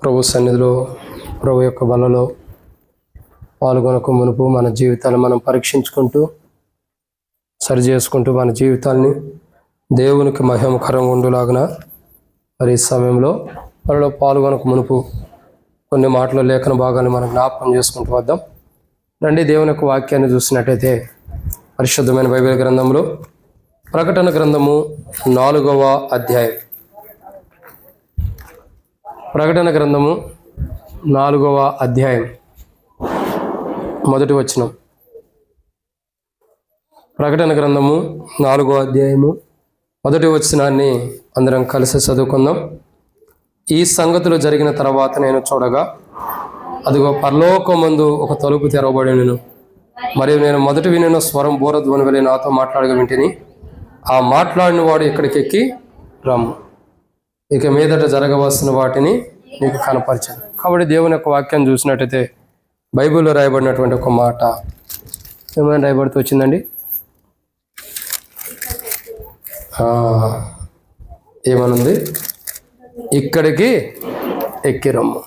ప్రభు సన్నిధిలో, ప్రభు యొక్క బలలో పాల్గొనక మునుపు మన జీవితాన్ని మనం పరీక్షించుకుంటూ సరి చేసుకుంటూ మన జీవితాన్ని దేవునికి మహిమకరంగా ఉండులాగున మరి ఈ సమయంలో మనలో పాల్గొనక మునుపు కొన్ని మాటలు లేఖన భాగాన్ని మనం జ్ఞాపకం చేసుకుంటూ వద్దాం. రండి, దేవుని యొక్క వాక్యాన్ని చూసినట్టయితే పరిశుద్ధమైన బైబిల్ గ్రంథంలో ప్రకటన గ్రంథము 4వ అధ్యాయం. ప్రకటన గ్రంథము 4వ అధ్యాయం మొదటి వచనం. ప్రకటన గ్రంథము 4వ అధ్యాయము మొదటి వచనాన్ని అందరం కలిసి చదువుకుందాం. ఈ సంగతులు జరిగిన తర్వాత నేను చూడగా, అదిగో పరలోకమందు ఒక తలుపు తెరవబడినను, మరియు నేను మొదటి వినిన స్వరం బూరధ్వని వలె నాతో మాట్లాడగా వింటిని. ఆ మాట్లాడిన వాడు ఇక్కడికి ఎక్కి రమ్ము, ఇక మీదట జరగవలసిన వాటిని నీకు కనపరిచాను. కాబట్టి దేవుని యొక్క వాక్యాన్ని చూసినట్టయితే బైబిల్లో రాయబడినటువంటి ఒక మాట ఏమైనా రాయబడుతూ వచ్చిందండి. ఏమనుంది? ఇక్కడికి ఎక్కి రమ్ము.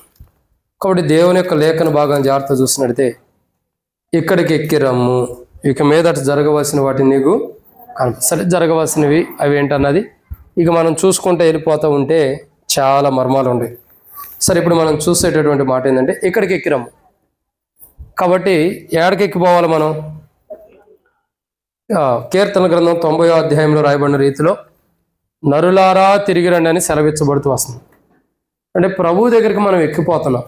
కాబట్టి దేవుని యొక్క లేఖన భాగాన్ని జాగ్రత్త చూసినట్టయితే ఇక్కడికి ఎక్కి రమ్ము, ఇక మీదట జరగవలసిన వాటిని నీకు సరే, జరగవలసినవి అవి ఏంటన్నది ఇక మనం చూసుకుంటూ వెళ్ళిపోతూ ఉంటే చాలా మర్మాలు ఉండేవి. సరే, ఇప్పుడు మనం చూసేటటువంటి మాట ఏంటంటే ఇక్కడికి ఎక్కిరమ్ము. కాబట్టి ఎక్కడికి ఎక్కిపోవాలి మనం? కీర్తన గ్రంథం 90వ అధ్యాయంలో రాయబడిన రీతిలో నరులారా తిరిగి రండి అని సెలవిచ్చబడుతూ వస్తుంది. అంటే ప్రభు దగ్గరికి మనం ఎక్కిపోతున్నాం.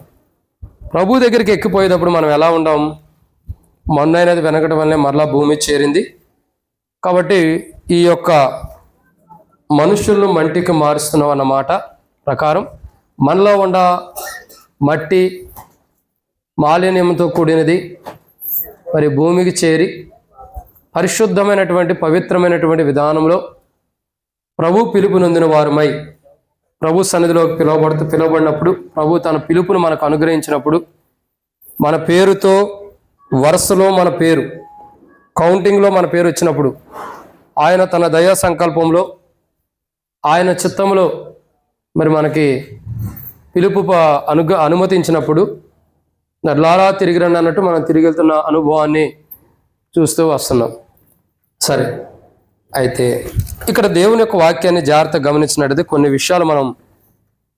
ప్రభు దగ్గరికి ఎక్కిపోయేటప్పుడు మనం ఎలా ఉండాం? మొన్నైనది వెనకటి వల్లనే మరలా భూమి చేరింది. కాబట్టి ఈ యొక్క మనుషులను మంటికి మారుస్తున్నాం అన్నమాట ప్రకారం మనలో ఉన్న మట్టి మాలిన్యంతో కూడినది మరి భూమికి చేరి పరిశుద్ధమైనటువంటి పవిత్రమైనటువంటి విధానంలో ప్రభు పిలుపు నొందిన వారమై ప్రభు సన్నిధిలోకి పిలువబడినప్పుడు, ప్రభు తన పిలుపును మనకు అనుగ్రహించినప్పుడు, మన పేరుతో వరుసలో మన పేరు కౌంటింగ్లో మన పేరు వచ్చినప్పుడు, ఆయన తన దయా సంకల్పంలో ఆయన చిత్తంలో మరి మనకి పిలుపు అనుమతించినప్పుడు నర్లారా తిరిగి రండి అన్నట్టు మనం తిరిగి వెళ్తున్న అనుభవాన్ని చూస్తూ వస్తున్నాం. సరే, అయితే ఇక్కడ దేవుని యొక్క వాక్యాన్ని జాగ్రత్తగా గమనించినట్టయితే కొన్ని విషయాలు మనం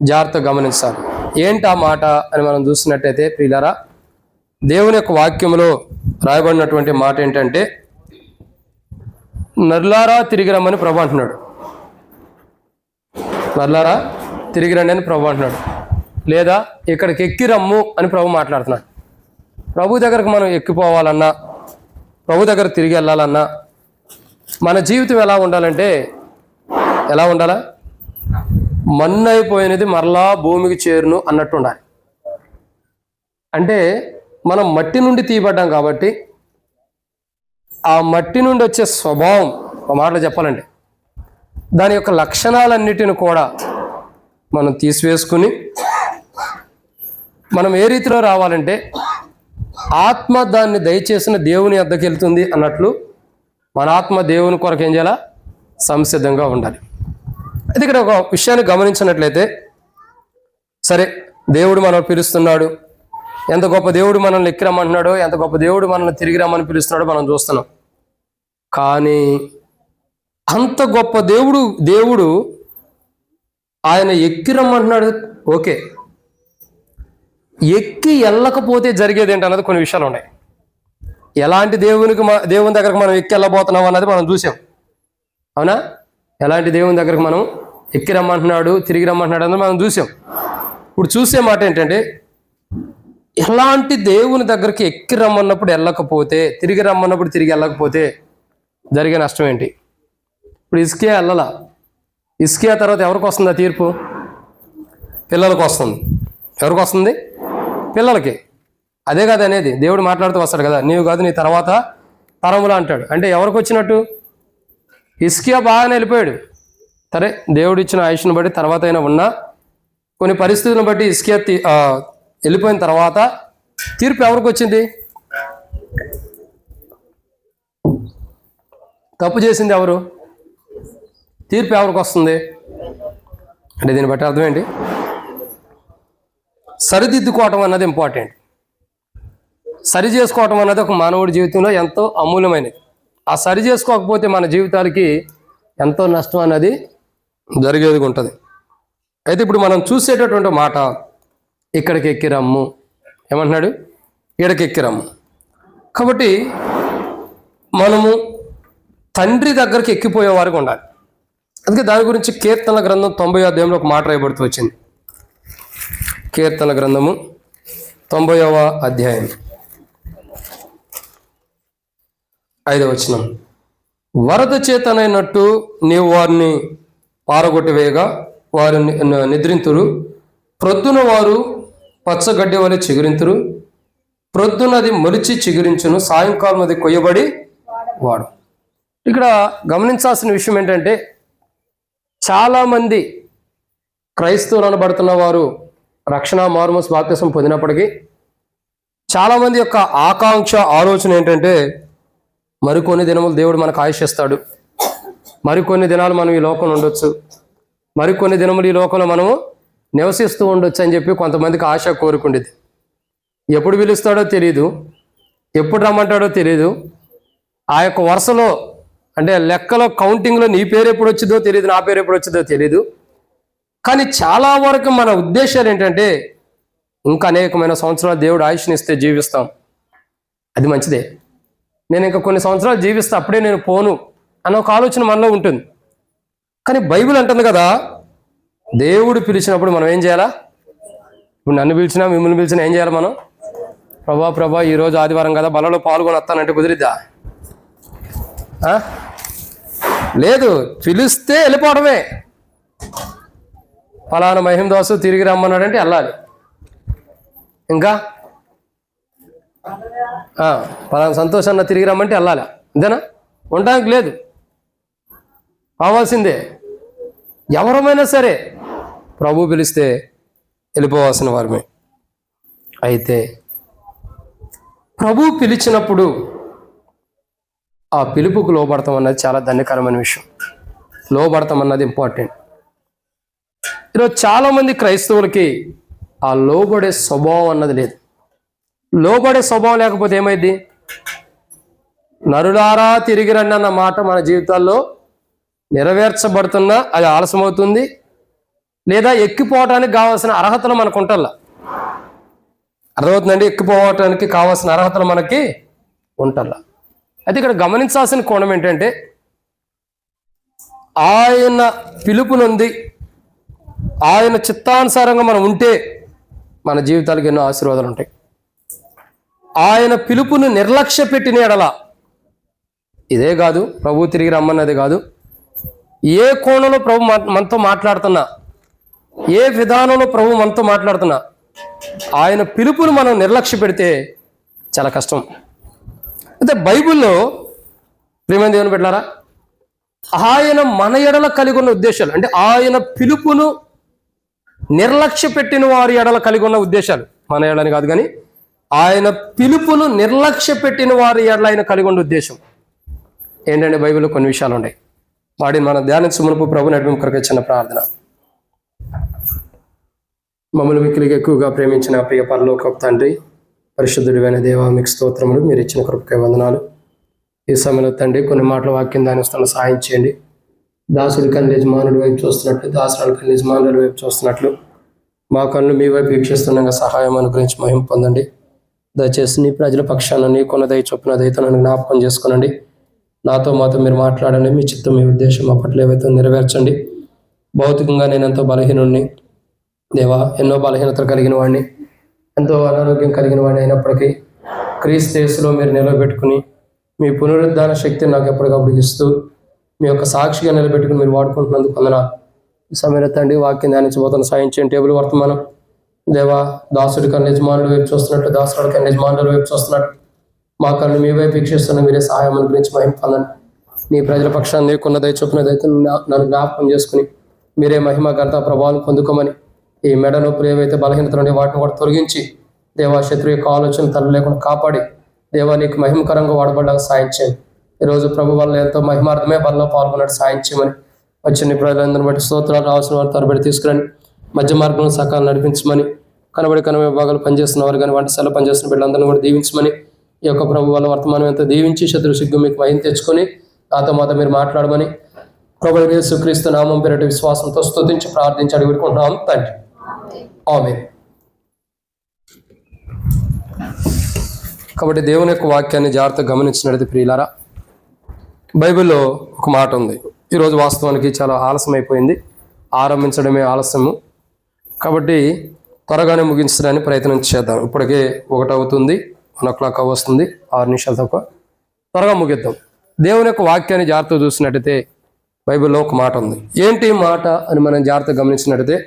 జాగ్రత్తగా గమనించాలి. ఏంటి ఆ మాట అని మనం చూసినట్టయితే ప్రియులారా, దేవుని యొక్క వాక్యంలో రాయబడినటువంటి మాట ఏంటంటే నర్లారా తిరిగి రమ్మని ప్రభు అంటున్నాడు. నర్లారా తిరిగి రండి అని ప్రభు అంటున్నాడు. లేదా ఇక్కడికి ఎక్కి రమ్ము అని ప్రభు మాట్లాడుతున్నాడు. ప్రభు దగ్గరకు మనం ఎక్కిపోవాలన్నా, ప్రభు దగ్గర తిరిగి వెళ్ళాలన్నా మన జీవితం ఎలా ఉండాలంటే, ఎలా ఉండాలా? మన్నైపోయినది మరలా భూమికి చేరును అన్నట్టు ఉండాలి. అంటే మనం మట్టి నుండి తీయబడ్డాం కాబట్టి ఆ మట్టి నుండి వచ్చే స్వభావం, ఒక మాటలో చెప్పాలంటే దాని యొక్క లక్షణాలన్నిటిని కూడా మనం తీసివేసుకుని మనం ఏ రీతిలో రావాలంటే ఆత్మ దాన్ని దయచేసిన దేవుని వద్దకు వెళ్తుంది అన్నట్లు మన ఆత్మ దేవుని కొరకు ఏం చేయాలా? సంసిద్ధంగా ఉండాలి. అయితే ఇక్కడ ఒక విషయాన్ని గమనించినట్లయితే, సరే దేవుడు మనల్ని పిలుస్తున్నాడు, ఎంత గొప్ప దేవుడు మనల్ని ఎక్కి రమ్మంటున్నాడో, ఎంత గొప్ప దేవుడు మనల్ని తిరిగి రమ్మని పిలుస్తున్నాడో మనం చూస్తున్నాం. కానీ అంత గొప్ప దేవుడు ఆయన ఎక్కి రమ్మంటున్నాడు, ఓకే. ఎక్కి వెళ్ళకపోతే జరిగేది ఏంటన్నది కొన్ని విషయాలు ఉన్నాయి. ఎలాంటి దేవుని దగ్గరకు మనం ఎక్కి వెళ్ళబోతున్నాం అన్నది మనం చూసాం, అవునా? ఎలాంటి దేవుని దగ్గరకు మనం ఎక్కి రమ్మంటున్నాడు, తిరిగి రమ్మంటున్నాడు అన్నది మనం చూసాం. ఇప్పుడు చూసే మాట ఏంటంటే, ఎలాంటి దేవుని దగ్గరికి ఎక్కి రమ్మన్నప్పుడు వెళ్ళకపోతే, తిరిగి రమ్మన్నప్పుడు తిరిగి వెళ్ళకపోతే జరిగే నష్టం ఏంటి? ఇప్పుడు హిజ్కియా వెళ్ళాల. హిజ్కియా తర్వాత ఎవరికి వస్తుంది ఆ తీర్పు? పిల్లలకు వస్తుంది. ఎవరికి వస్తుంది? పిల్లలకి. అదే కదా అనేది దేవుడు మాట్లాడుతూ వస్తాడు కదా, నీవు కాదు నీ తర్వాత తరములు అంటాడు. అంటే ఎవరికి వచ్చినట్టు? హిజ్కియా బాగానే వెళ్ళిపోయాడు. సరే, దేవుడు ఇచ్చిన ఆయుష్ను బట్టి తర్వాత అయినా ఉన్నా కొన్ని పరిస్థితులను బట్టి హిజ్కియా వెళ్ళిపోయిన తర్వాత తీర్పు ఎవరికి వచ్చింది? తప్పు చేసింది ఎవరు? తీర్పు ఎవరికి వస్తుంది? అంటే దీన్ని బట్టి అర్థం ఏంటి? సరిదిద్దుకోవటం అన్నది ఇంపార్టెంట్. సరి చేసుకోవటం అన్నది ఒక మానవుడి జీవితంలో ఎంతో అమూల్యమైనది. ఆ సరి చేసుకోకపోతే మన జీవితాలకి ఎంతో నష్టం అన్నది జరిగేది ఉంటుంది. అయితే ఇప్పుడు మనం చూసేటటువంటి మాట, ఇక్కడికి ఎక్కిరమ్ము ఏమంటున్నాడు, ఇక్కడికి ఎక్కిరమ్ము. కాబట్టి మనము తండ్రి దగ్గరికి ఎక్కిపోయే వారికి ఉండాలి. అందుకే దాని గురించి కీర్తనల గ్రంథం 90వ అధ్యాయంలో ఒక మాట రాయబడుతూ వచ్చింది. కీర్తనల గ్రంథము 90వ అధ్యాయం 5వ వచనం. వరద చేతనైనట్టు నీవు వారిని పారగొట్టివేయగా వారు నిద్రింతురు, ప్రొద్దున వారు పచ్చగడ్డి వలె చిగురింతురు, ప్రొద్దునది మొలిచి చిగురించును, సాయంకాలం అది కొయ్యబడి వాడు. ఇక్కడ గమనించాల్సిన విషయం ఏంటంటే, చాలామంది క్రైస్తవులు అనబడుతున్న వారు రక్షణ మారుమనసు బాప్తిసం పొందినప్పటికీ చాలామంది యొక్క ఆకాంక్ష ఆలోచన ఏంటంటే, మరికొన్ని దినములు దేవుడు మనకు ఆయుష్ ఇస్తాడు, మరికొన్ని దినాలు మనం ఈ లోకంలో ఉండొచ్చు, మరికొన్ని దినములు ఈ లోకంలో మనము నివసిస్తూ ఉండొచ్చు అని చెప్పి కొంతమందికి ఆశ కోరుకుండేది. ఎప్పుడు పిలుస్తాడో తెలియదు, ఎప్పుడు రమ్మంటాడో తెలియదు. ఆ యొక్క వరుసలో అంటే లెక్కలో కౌంటింగ్లో నీ పేరు ఎప్పుడు వచ్చిందో తెలియదు, నా పేరు ఎప్పుడు వచ్చిందో తెలియదు. కానీ చాలా వరకు మన ఉద్దేశాలు ఏంటంటే, ఇంకా అనేకమైన సంవత్సరాలు దేవుడు ఆయుష్ని ఇస్తే జీవిస్తాం, అది మంచిదే, నేను ఇంకా కొన్ని సంవత్సరాలు జీవిస్తా, అప్పుడే నేను పోను అన్న ఒక ఆలోచన మనలో ఉంటుంది. కానీ బైబిల్ అంటుంది కదా, దేవుడు పిలిచినప్పుడు మనం ఏం చేయాలా? ఇప్పుడు నన్ను పిలిచినా మిమ్మల్ని పిలిచినా ఏం చేయాలి మనం? ప్రభా ఈరోజు ఆదివారం కదా, బలలో పాల్గొని వస్తానంటే కుదిరిద్దా? లేదు, పిలిస్తే వెళ్ళిపోవడమే. ఫలానా మహిమ దోసు తిరిగి రమ్మన్నాడంటే వెళ్ళాలి. ఇంకా ఫలానా సంతోషాన్ని తిరిగి రమ్మంటే వెళ్ళాలి, అంతేనా? ఉండడానికి లేదు, కావాల్సిందే. ఎవరమైనా సరే ప్రభు పిలిస్తే వెళ్ళిపోవాల్సిన వారమే. అయితే ప్రభు పిలిచినప్పుడు ఆ పిలుపుకు లోబడతాం అన్నది చాలా ధన్యకరమైన విషయం. లోబడతాం అన్నది ఇంపార్టెంట్. ఈరోజు చాలామంది క్రైస్తవులకి ఆ లోబడే స్వభావం అన్నది లేదు. లోబడే స్వభావం లేకపోతే ఏమైంది? నరులారా తిరిగి రండి అన్న మాట మన జీవితాల్లో నెరవేర్చబడుతున్నా అది ఆలస్యమవుతుంది, లేదా ఎక్కిపోవటానికి కావాల్సిన అర్హతలు మనకు ఉంటల్లా. అర్థమవుతుందండి? ఎక్కిపోవటానికి కావాల్సిన అర్హతలు మనకి ఉంటల్లా. అయితే ఇక్కడ గమనించాల్సిన కోణం ఏంటంటే, ఆయన పిలుపునుంది, ఆయన చిత్తానుసారంగా మనం ఉంటే మన జీవితాలకు ఎన్నో ఆశీర్వాదాలు ఉంటాయి. ఆయన పిలుపును నిర్లక్ష్య పెట్టిన ఎడల, ఇదే కాదు ప్రభు తిరిగి రమ్మన్నది కాదు, ఏ కోణంలో ప్రభు మనతో మాట్లాడుతున్నా, ఏ విధానంలో ప్రభు మనతో మాట్లాడుతున్నా, ఆయన పిలుపును మనం నిర్లక్ష్య పెడితే చాలా కష్టం. అయితే బైబిల్లో ప్రియమైన దేవుని బిడ్డలారా, ఆయన మన ఎడల కలిగి ఉన్న ఉద్దేశాలు, అంటే ఆయన పిలుపును నిర్లక్ష్య పెట్టిన వారి ఎడల కలిగి ఉన్న ఉద్దేశాలు, మన ఎడలని కాదు కానీ ఆయన పిలుపును నిర్లక్ష్య పెట్టిన వారి ఎడల ఆయన కలిగి ఉన్న ఉద్దేశం ఏంటంటే, బైబిల్లో కొన్ని విషయాలు ఉన్నాయి. వాటిని మనం ధ్యానించే మునుపు ప్రభు నడిపి కొరకు చిన్న ప్రార్థన. మమ్మల్ని మిక్కిలిగా ఎక్కువగా ప్రేమించిన ప్రియ పరలోకపు తండ్రి, పరిశుద్ధుడివైన దేవా, మీకు స్తోత్రములు. మీరు ఇచ్చిన కృపకే వందనాలు. ఈ సమయంలో తండ్రి కొన్ని మాటల వాక్యం దానిస్తున్న సాయం చేయండి. దాసుడి కన్ను యజమానుడి వైపు చూస్తున్నట్లు, దాసురాలు కన్ను యజమానుల వైపు చూస్తున్నట్లు మా కన్ను మీ వైపు వీక్షిస్తుండగా సహాయం అనుగ్రహించి మహిమ పొందండి. దయచేసి నీ ప్రజల పక్షాన నీకున్న దయ చొప్పున దయతో నన్ను జ్ఞాపకం చేసుకునండి. నాతో మాతో మీరు మాట్లాడండి. మీ చిత్తం, మీ ఉద్దేశం మా పట్ల ఏవైతే నెరవేర్చండి. భౌతికంగా నేను ఎంతో బలహీనుడిని దేవా, ఎన్నో బలహీనతలు కలిగిన వాడిని, ఎంతో అనారోగ్యం కలిగిన వాడిని అయినప్పటికీ క్రీస్తు యేసులో మీరు నిలబెట్టుకుని మీ పునరుద్ధాన శక్తిని నాకు ఎప్పటికప్పుడు ఇస్తూ మీ యొక్క సాక్షిగా నిలబెట్టుకుని మీరు వాడుకుంటున్నందుకు వందనాలు. ఈ సమయంలో తండ్రి వాక్యం ధ్యానించబోతున్న సాయం చేయండి. టేబుల్ వర్తమానం దేవా, దాసుడి కన్నా యజమానుల వైపు చూస్తున్నట్టు, దాసుడి కన్నా యజమానుల వైపు చూస్తున్నట్టు మా కన్ను మీ వైపు వీక్షిస్తున్న మీరే సహాయం గురించి మహిమ పొందండి. నీ ప్రజల పక్షాన్ని నీకున్న దయ చొప్పున దయతో నన్ను జ్ఞాపకం చేసుకుని మీరే మహిమ ఘనత ప్రభావం పొందుకోమని, ఈ మెడ నొప్పులు ఏవైతే బలహీనతలు ఉండే వాటిని కూడా తొలగించి దేవా, శత్రు యొక్క ఆలోచన తల్లి లేకుండా కాపాడి దేవా నీకు మహిమకరంగా వాడబడ్డానికి సాయం చేయండి. ఈరోజు ప్రభు వల్ల ఎంతో మహిమార్థమే బలలో పాల్గొన్నట్టు సాయం చేయమని, వచ్చిన ప్రజలందరిని బట్టి స్తోత్రాలు రావాల్సిన వారి తరబడి తీసుకురండి. మధ్య మార్గంలో సకాలం నడిపించమని, కనబడి విభాగాలు పనిచేస్తున్న వారు కానీ వంటశాల పనిచేస్తున్న బిడ్డలందరినీ కూడా దీవించమని ఈ యొక్క ప్రభు వాళ్ళ వర్తమానం ఎంత దీవించి శత్రు సిగ్గు మీకు భయం తెచ్చుకొని నాతో మాతో మీరు మాట్లాడమని ప్రభువైన యేసుక్రీస్తు నామం పేరిట విశ్వాసంతో స్తుతించి ప్రార్థించి అడిగి పెట్టుకుంటున్నాం తండ్రి. ఆమేన్. కాబట్టి దేవుని యొక్క వాక్యాన్ని జాగ్రత్తగా గమనించినట్టు ప్రియులారా, బైబిల్లో ఒక మాట ఉంది. ఈరోజు వాస్తవానికి చాలా ఆలస్యం అయిపోయింది, ఆరంభించడమే ఆలస్యము. కాబట్టి త్వరగానే ముగించడానికి ప్రయత్నం చేద్దాం. ఇప్పటికే 1 అవుతుంది, 1 o'clock వస్తుంది, 6 నిమిషాలు తక్కువ. త్వరగా ముగిద్దాం. దేవుని యొక్క వాక్యాన్ని జాగ్రత్తగా చూసినట్టయితే బైబిల్లో ఒక మాట ఉంది. ఏంటి మాట అని మనం జాగ్రత్తగా గమనించినట్టయితే,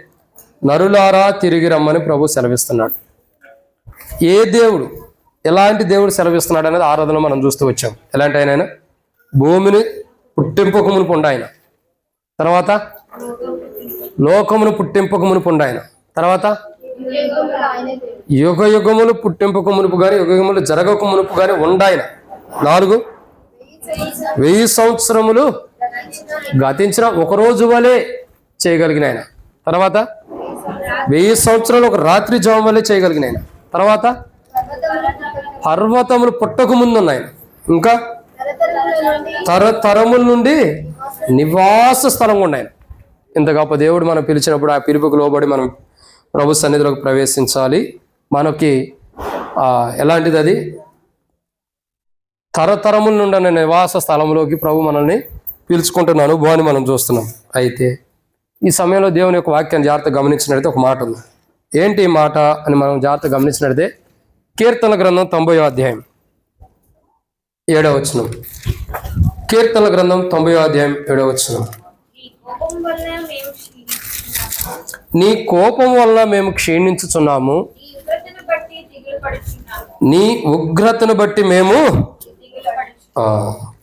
నరులారా తిరిగి రమ్మని ప్రభు సెలవిస్తున్నాడు. ఏ దేవుడు, ఎలాంటి దేవుడు సెలవిస్తున్నాడు అనేది ఆరాధనలో మనం చూస్తూ వచ్చాం. ఎలాంటి ఆయన? భూమిని పుట్టింపక మునుపు ఉండ ఆయన, తర్వాత లోకమును పుట్టింపక మునుపు ఉండ ఆయన, తర్వాత యుగ యుగములు పుట్టింపక మునుపు కానీ యుగ యుగములు జరగక మునుపు కానీ ఉండాయన. 4 1000 సంవత్సరములు గతించిన ఒక రోజు వలె చేయగలిగిన ఆయన, తర్వాత 1000 సంవత్సరాలు ఒక రాత్రి జాము వలె చేయగలిగిన ఆయన, తర్వాత పర్వతములు పుట్టక ముందు ఉన్నాయి, ఇంకా తరతరముల నుండి నివాస స్థలంగా ఉన్నాయి. ఇంత గొప్ప దేవుడు మనం పిలిచినప్పుడు ఆ పిలుపుకు లోబడి మనం ప్రభు సన్నిధిలోకి ప్రవేశించాలి. మనకి ఎలాంటిది? అది తరతరముల నుండి అనే నివాస స్థలంలోకి ప్రభు మనల్ని పిలుచుకుంటున్న అనుభవాన్ని మనం చూస్తున్నాం. అయితే ఈ సమయంలో దేవుని యొక్క వాక్యాన్ని జాగ్రత్తగా గమనించినట్లయితే ఒక మాట ఉంది. ఏంటి ఈ మాట అని మనం జాగ్రత్తగా గమనించినట్లయితే, కీర్తన గ్రంథం 90వ అధ్యాయం 7వ వచనం. కీర్తన గ్రంథం 90వ అధ్యాయం 7వ వచనం. నీ కోపం వల్ల మేము క్షీణించుచున్నాము, నీ ఉగ్రతను బట్టి మేము.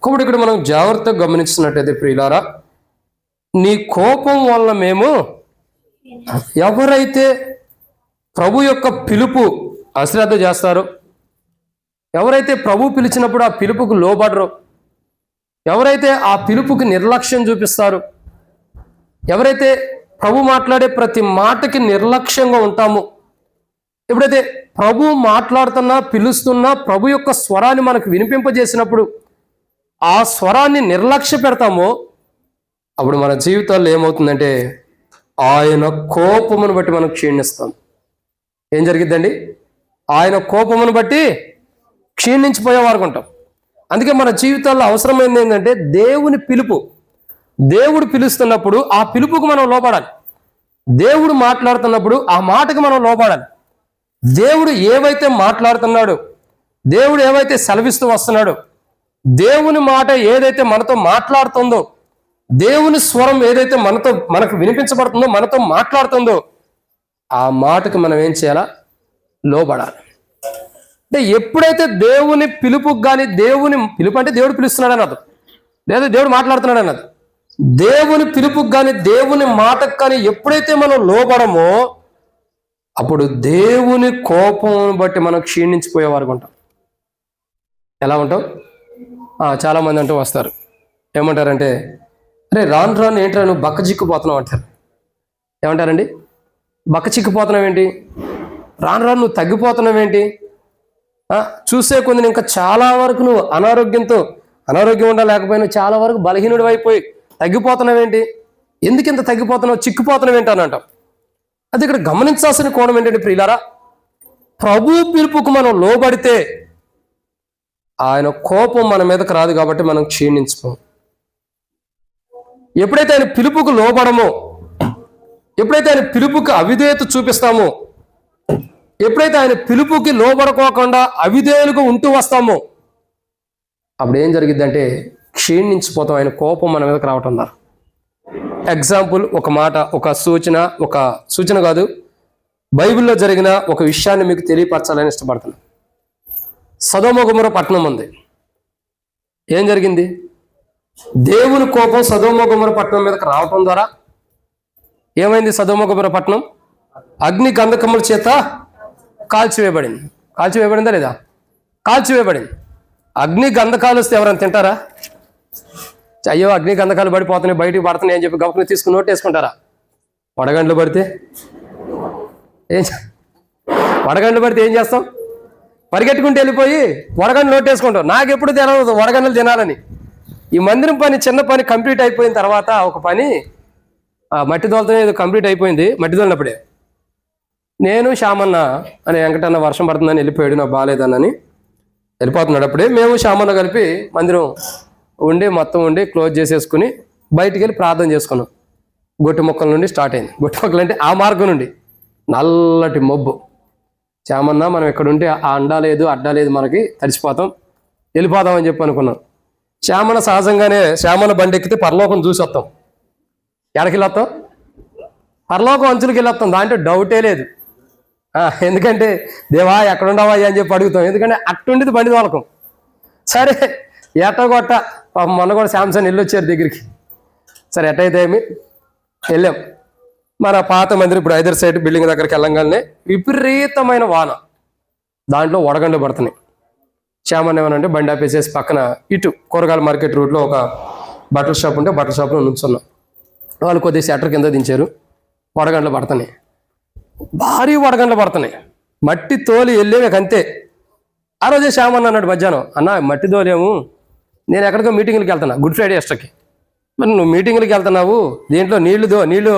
కాబట్టి ఇక్కడ మనం జాగ్రత్తగా గమనించినట్టయితే ప్రియులారా, నీ కోపం వల్ల మేము, ఎవరైతే ప్రభు యొక్క పిలుపు అశ్రద్ధ చేస్తారో, ఎవరైతే ప్రభు పిలిచినప్పుడు ఆ పిలుపుకు లోబడరో, ఎవరైతే ఆ పిలుపుకి నిర్లక్ష్యం చూపిస్తారో, ఎవరైతే ప్రభు మాట్లాడే ప్రతి మాటకి నిర్లక్ష్యంగా ఉంటామో, ఎప్పుడైతే ప్రభు మాట్లాడుతున్నా పిలుస్తున్నా ప్రభు యొక్క స్వరాన్ని మనకు వినిపింపజేసినప్పుడు ఆ స్వరాన్ని నిర్లక్ష్య పెడతామో, అప్పుడు మన జీవితాల్లో ఏమవుతుందంటే ఆయన కోపమును బట్టి మనం క్షీణిస్తాం. ఏం జరిగిద్దండి? ఆయన కోపమును బట్టి క్షీణించిపోయేవారు ఉంటాం. అందుకే మన జీవితాల్లో అవసరమైంది ఏంటంటే దేవుని పిలుపు. దేవుడు పిలుస్తున్నప్పుడు ఆ పిలుపుకు మనం లోపడాలి. దేవుడు మాట్లాడుతున్నప్పుడు ఆ మాటకు మనం లోపడాలి. దేవుడు ఏవైతే మాట్లాడుతున్నాడో, దేవుడు ఏవైతే సెలవిస్తూ వస్తున్నాడో, దేవుని మాట ఏదైతే మనతో మాట్లాడుతుందో, దేవుని స్వరం ఏదైతే మనకు వినిపించబడుతుందో, మనతో మాట్లాడుతుందో, ఆ మాటకు మనం ఏం చేయాలా? లోబడాలి. అంటే ఎప్పుడైతే దేవుని పిలుపుకు కానీ, దేవుని పిలుపు అంటే దేవుడు పిలుస్తున్నాడు అన్నది, లేదా దేవుడు మాట్లాడుతున్నాడు అన్నది, దేవుని పిలుపుకు కానీ దేవుని మాటకు కానీ ఎప్పుడైతే మనం లోబడమో, అప్పుడు దేవుని కోపం బట్టి మనం క్షీణించిపోయేవారు ఉంటాం. ఎలా ఉంటాం? చాలా మంది అంటూ వస్తారు, ఏమంటారంటే, అరే రాను రాను ఏంట్రా నువ్వు బక్క చిక్కిపోతున్నావు అంటారు. ఏమంటారండి? బక్క చిక్కిపోతున్నావు ఏంటి? రాను రాను నువ్వు తగ్గిపోతున్నావు ఏంటి? చూసే కొంది ఇంకా చాలా వరకు నువ్వు అనారోగ్యం ఉండా లేకపోయినా చాలా వరకు బలహీనుడు అయిపోయి తగ్గిపోతున్నావేంటి? ఎందుకు ఇంత తగ్గిపోతున్నావు, చిక్కిపోతున్నావు ఏంటి అని అంటాం. అది ఇక్కడ గమనించాల్సిన కోణం ఏంటంటే ప్రియులారా, ప్రభు పిలుపుకు మనం లోబడితే ఆయన కోపం మన మీదకి రాదు, కాబట్టి మనం క్షీణించిపోం. ఎప్పుడైతే ఆయన పిలుపుకు లోబడమో, ఎప్పుడైతే ఆయన పిలుపుకి అవిధేయత చూపిస్తామో, ఎప్పుడైతే ఆయన పిలుపుకి లోబడుకోకుండా అవిధేయులుగా ఉంటూ వస్తామో, అప్పుడు ఏం జరిగిద్దంటే క్షీణించిపోతాం. ఆయన కోపం మన మీదకి రావటం ద్వారా. ఎగ్జాంపుల్, ఒక మాట, ఒక సూచన కాదు, బైబిల్లో జరిగిన ఒక విషయాన్ని మీకు తెలియపరచాలని ఇష్టపడుతున్నాను. సొదొమ గొమొర్రా పట్టణం ఉంది. ఏం జరిగింది? దేవుని కోపం సొదొమ గొమొర్రా పట్టణం మీదకి రావటం ద్వారా ఏమైంది? సొదొమ గొమొర్రా పట్టణం అగ్ని గంధకముల చేత కాల్చివేయబడింది. కాల్చివేయబడిందా లేదా? కాల్చివేయబడింది. అగ్ని గంధకాలు వస్తే ఎవరైనా తింటారా? అయ్యో అగ్ని గంధకాలు పడిపోతున్నాయి, బయటికి పడుతున్నాయి అని చెప్పి గమకని తీసుకుని నోట్ వేసుకుంటారా? వడగండ్లు పడితే వడగండ్లు పడితే ఏం చేస్తాం? పరిగెట్టుకుంటూ వెళ్ళిపోయి వడగండ్లు నోటేసుకుంటాం. నాకు ఎప్పుడు తినదు వడగండ్లు తినాలని. ఈ మందిరం పని, చిన్న పని కంప్లీట్ అయిపోయిన తర్వాత ఒక పని మట్టి దోలతో ఏదో కంప్లీట్ అయిపోయింది. మట్టి దోలినప్పుడే నేను శ్యామన్న అని వెంకటన్న వర్షం పడుతుందని వెళ్ళిపోయాడు, నాకు బాగాలేదన్నని వెళ్ళిపోతున్నాడు. అప్పుడే మేము శ్యామన్న కలిపి మందిరం మొత్తం క్లోజ్ చేసేసుకుని బయటికి వెళ్ళి ప్రార్థన చేసుకున్నాం. గొట్టి మొక్కల నుండి స్టార్ట్ అయింది. గొట్టి మొక్కలు అంటే ఆ మార్గం నుండి నల్లటి మబ్బు. శ్యామన్న మనం ఎక్కడుంటే ఆ అడ్డా లేదు మనకి, తడిసిపోతాం, వెళ్ళిపోదాం అని చెప్పి అనుకున్నాం. శ్యామన్న సహజంగానే శ్యామన్న బండి ఎక్కితే పరలోకం చూసి వస్తాం. ఎక్కడికి వెళ్ళొస్తాం? పరలోకం అంచులకి వెళ్ళొస్తాం, దాంట్లో డౌటే లేదు. ఎందుకంటే దేవా ఎక్కడుండవా అని చెప్పి అడుగుతాం. ఎందుకంటే అట్టుండిది బండి తోలకం. సరే ఎట్టగొట్ట మొన్న కూడా శాంసంగ్ వెళ్ళి వచ్చారు దగ్గరికి. సరే ఎట్టయితే ఏమి వెళ్ళాం. మన పాత మందిరం ఇప్పుడు ఐదర్ సైడ్ బిల్డింగ్ దగ్గరికి వెళ్ళంగానే విపరీతమైన వాన, దాంట్లో వడగండ్లు పడుతున్నాయి. శ్యామన్ ఏమనంటే బండి ఆపేసేసి పక్కన ఇటు కూరగాయల మార్కెట్ రూట్లో ఒక బట్టల షాప్ ఉంటే బట్టల షాప్లో నుంచున్నాం. వాళ్ళు కొద్దిగా షట్టర్ కింద దించారు. వడగండ్లు పడుతున్నాయి, భారీ వడగండ్లు పడుతున్నాయి. మట్టి తోలి వెళ్ళేవి అంతే. ఆ రోజే శ్యామన్న అన్నాడు మధ్యాహ్నం, అన్న మట్టి తోలేము, నేను ఎక్కడికో మీటింగ్లకి వెళ్తున్నా గుడ్ ఫ్రైడే ఎస్టర్కి. మరి నువ్వు మీటింగ్లకి వెళ్తున్నావు, దీంట్లో నీళ్లు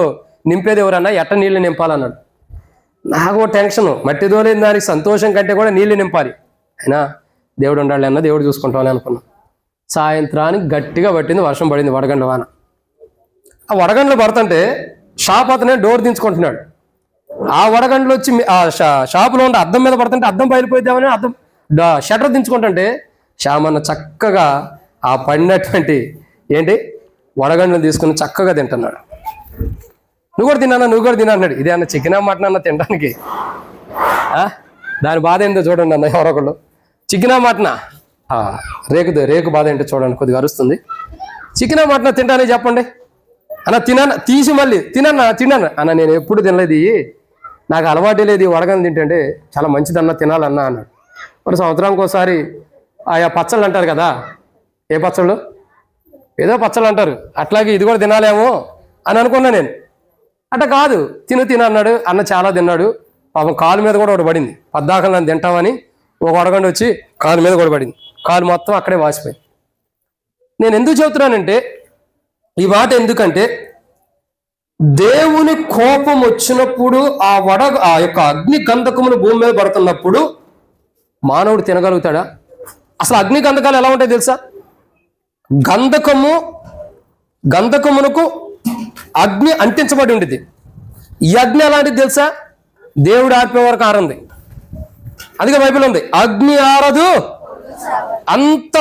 నింపేది ఎవరన్నా, ఎట్ట నీళ్లు నింపాలన్నాడు. నాకు టెన్షన్, మట్టి దోలేని దానికి సంతోషం కంటే కూడా నీళ్లు నింపాలి. అయినా దేవుడు ఉండాలి అన్న, దేవుడు చూసుకుంటామని అనుకున్నాం. సాయంత్రానికి గట్టిగా పట్టింది, వర్షం పడింది, వడగండ్ల వాన. ఆ వడగండ్లు పడుతుంటే షాప్ అతనే డోర్ దించుకుంటున్నాడు. ఆ వడగండ్లు వచ్చి ఆ షాపులో ఉండే అద్దం మీద పడుతుంటే అద్దం బయలుపోయిద్దామని అద్దం షటర్ దించుకుంటుంటే శ్యామన్న చక్కగా ఆ పడినటువంటి వడగండ్లు తీసుకుని చక్కగా తింటున్నాడు. నువ్వు కూడా తిన్నా అన్నాడు. ఇదే అన్న చికెన్ మటన్ అన్న తినడానికి, దాని బాధ ఏంటో చూడండి అన్న. ఎవరొకళ్ళు చికెనా మటనా, రేకు బాధ ఏంటో చూడండి, కొద్దిగా అరుస్తుంది. చికెనా మటనా తింటానే చెప్పండి అన్న. తీసి మళ్ళీ తిన్నాను అన్న, నేను ఎప్పుడు తినలేదు, నాకు అలవాటే లేదు ఈ వడగండ్లు తింటే, చాలా మంచిదన్నా తినాలన్నా అన్నాడు. మరి సంవత్సరానికి ఒకసారి ఆయా పచ్చళ్ళు అంటారు కదా, ఏ పచ్చళ్ళు, ఏదో పచ్చళ్ళు అంటారు, అట్లాగే ఇది కూడా తినాలేమో అని అనుకున్నా నేను. అట్ట కాదు, తిను అన్నాడు. అన్న చాలా తిన్నాడు. పాపం కాలు మీద కూడా ఒకటి పడింది. పద్దాకలు నన్ను తింటామని ఒక వడగండి వచ్చి కాలు మీద కూడా పడింది. కాలు మొత్తం అక్కడే వాసిపోయింది. నేను ఎందుకు చెబుతున్నానంటే ఈ మాట, ఎందుకంటే దేవుని కోపం వచ్చినప్పుడు ఆ యొక్క అగ్ని గంధకములు భూమి మీద పడుతున్నప్పుడు మానవుడు తినగలుగుతాడా? అసలు అగ్ని గంధకాలు ఎలా ఉంటాయి తెలుసా? గంధకమునకు అగ్ని అంటించబడి ఉండేది. ఈ అగ్ని ఎలాంటిది తెలుసా? దేవుడు ఆర్పే వరకు ఆరంది. అందుకే బైబిల్ ఉంది, అగ్ని ఆరదు. అంత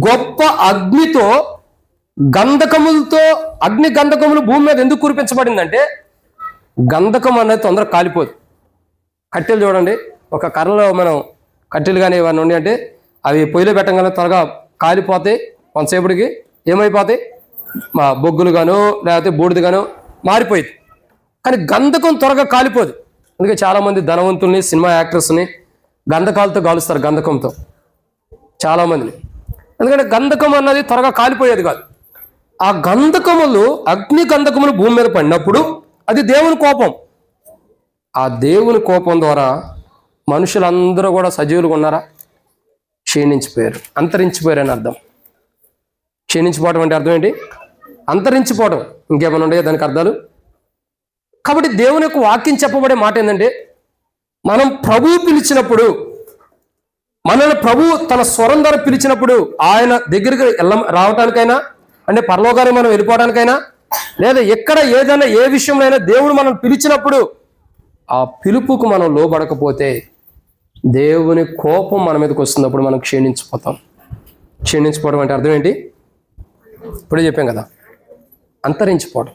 గొప్ప అగ్నితో అగ్ని గంధకములు భూమి మీద ఎందుకు కురిపించబడిందంటే, గంధకం అనేది తొందరగా కాలిపోదు. కట్టెలు చూడండి, ఒక కర్రలో మనం కట్టెలు కానీ ఇవన్నీ ఉండి అంటే అవి పొయ్యిలో పెట్టగానే త్వరగా కాలిపోతాయి. కొంతసేపటికి ఏమైపోతాయి, బొగ్గులు గాను లేకపోతే బూడిద గాను మారిపోయింది. కానీ గంధకం త్వరగా కాలిపోదు. అందుకే చాలామంది ధనవంతుల్ని, సినిమా యాక్టర్స్ని గంధకాలతో కాలుస్తారు, గంధకంతో చాలామందిని. ఎందుకంటే గంధకం అన్నది త్వరగా కాలిపోయేది కాదు. ఆ గంధకములు, అగ్ని గంధకములు భూమి మీద పడినప్పుడు అది దేవుని కోపం. ఆ దేవుని కోపం ద్వారా మనుషులందరూ కూడా సజీవులుగా ఉన్నారా? క్షీణించిపోయారు, అంతరించిపోయారు అని అర్థం. క్షీణించిపోవడం అంటే అర్థం ఏంటి? అంతరించిపోవడం. ఇంకేమైనా ఉన్నాయో దానికి అర్థాలు? కాబట్టి దేవుని యొక్క వాక్యం చెప్పబడే మాట ఏంటంటే, మనం ప్రభువు పిలిచినప్పుడు, మనల్ని ప్రభు తన స్వరం ద్వారా పిలిచినప్పుడు, ఆయన దగ్గరికి రావడానికైనా అంటే పరలోకానికి మనం వెళ్ళిపోవడానికైనా లేదా ఎక్కడ ఏదైనా ఏ విషయంలో అయినా దేవుడు మనం పిలిచినప్పుడు ఆ పిలుపుకు మనం లోబడకపోతే దేవుని కోపం మన మీదకి వస్తున్నప్పుడు మనం క్షీణించిపోతాం. క్షీణించిపోవడం అంటే అర్థం ఏంటి? ఇప్పుడే చెప్పాం కదా, అంతరించిపోవడం.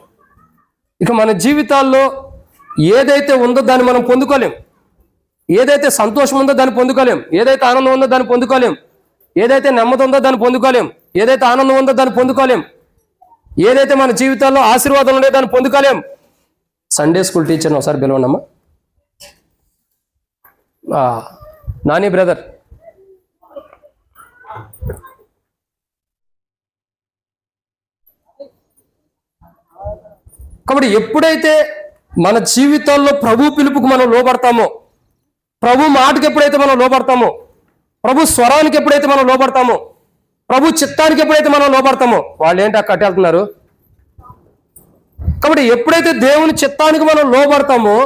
ఇక మన జీవితాల్లో ఏదైతే ఉందో దాన్ని మనం పొందుకోలేం. ఏదైతే సంతోషం ఉందో దాన్ని పొందుకోలేం. ఏదైతే ఆనందం ఉందో దాన్ని పొందుకోలేం. ఏదైతే నెమ్మది ఉందో దాన్ని పొందుకోలేం. ఏదైతే ఆనందం ఉందో దాన్ని పొందుకోలేం. ఏదైతే మన జీవితాల్లో ఆశీర్వాదం ఉందో దాన్ని పొందుకోలేం. సండే స్కూల్ టీచర్ని ఒకసారి పిలవండమ్మా. నాని బ్రదర్, కాబట్టి ఎప్పుడైతే మన జీవితాల్లో ప్రభు పిలుపుకు మనం లోబడతామో, ప్రభు మాటకి ఎప్పుడైతే మనం లోపడతామో, ప్రభు స్వరానికి ఎప్పుడైతే మనం లోపడతామో, ప్రభు చిత్తానికి ఎప్పుడైతే మనం లోపడతామో, వాళ్ళు ఏంటి అక్కడ కట్టెళ్తున్నారు. కాబట్టి ఎప్పుడైతే దేవుని చిత్తానికి మనం లోపడతామో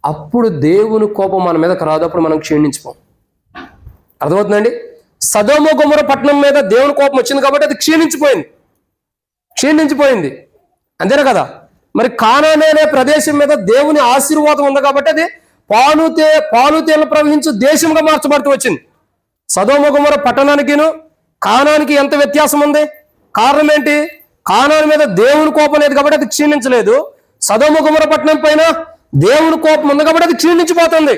అప్పుడు దేవుని కోపం మన మీదకి రాదు, అప్పుడు మనం క్షీణించిపోం. అర్థమవుతుందండి? సదోమ గొమొర్రా పట్టణం మీద దేవుని కోపం వచ్చింది కాబట్టి అది క్షీణించిపోయింది. అంతేనా కదా? మరి కానాను అనే ప్రదేశం మీద దేవుని ఆశీర్వాదం ఉంది కాబట్టి అది పాలుతేలు ప్రవహించు దేశంగా మార్చబడుతూ వచ్చింది. సదోమ గొమొర్రా పట్టణానికిను కానానికి ఎంత వ్యత్యాసం ఉంది? కారణం ఏంటి? కానాను మీద దేవుని కోపం లేదు కాబట్టి అది క్షీణించలేదు. సదోమ గొమొర్రా పట్టణం పైన దేవుని కోపం ఉంది కాబట్టి అది క్షీణించిపోతుంది.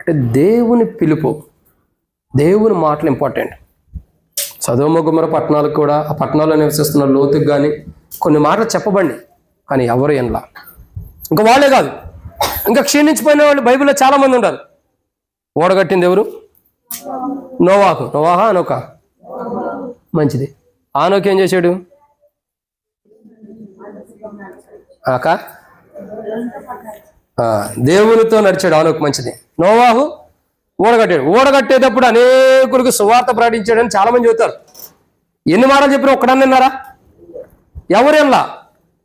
అంటే దేవుని పిలుపు, దేవుని మాటలు ఇంపార్టెంట్. సదోమ గొమొర్రా పట్టణాలకు కూడా, ఆ పట్టణాల్లో నివసిస్తున్న లోతుకు కానీ కొన్ని మాటలు చెప్పబండి, కానీ ఎవరు ఎనలా. ఇంకా వాళ్ళే కాదు, ఇంకా క్షీణించిపోయిన వాళ్ళు బైబిల్లో చాలా మంది ఉంటారు. ఓడగట్టింది ఎవరు? నోవాహా అనోకా? మంచిది. ఆనోకు ఏం చేశాడు? దేవునితో నడిచాడు ఆనోకు. మంచిది. నోవాహు ఓడగట్టాడు. ఓడగట్టేటప్పుడు అనేకులకు సువార్త ప్రకటించాడని చాలా మంది చెబుతారు. ఎన్ని మాటలు చెప్పినా ఒక్కడన్నా విన్నారా? ఎవరెల్లా.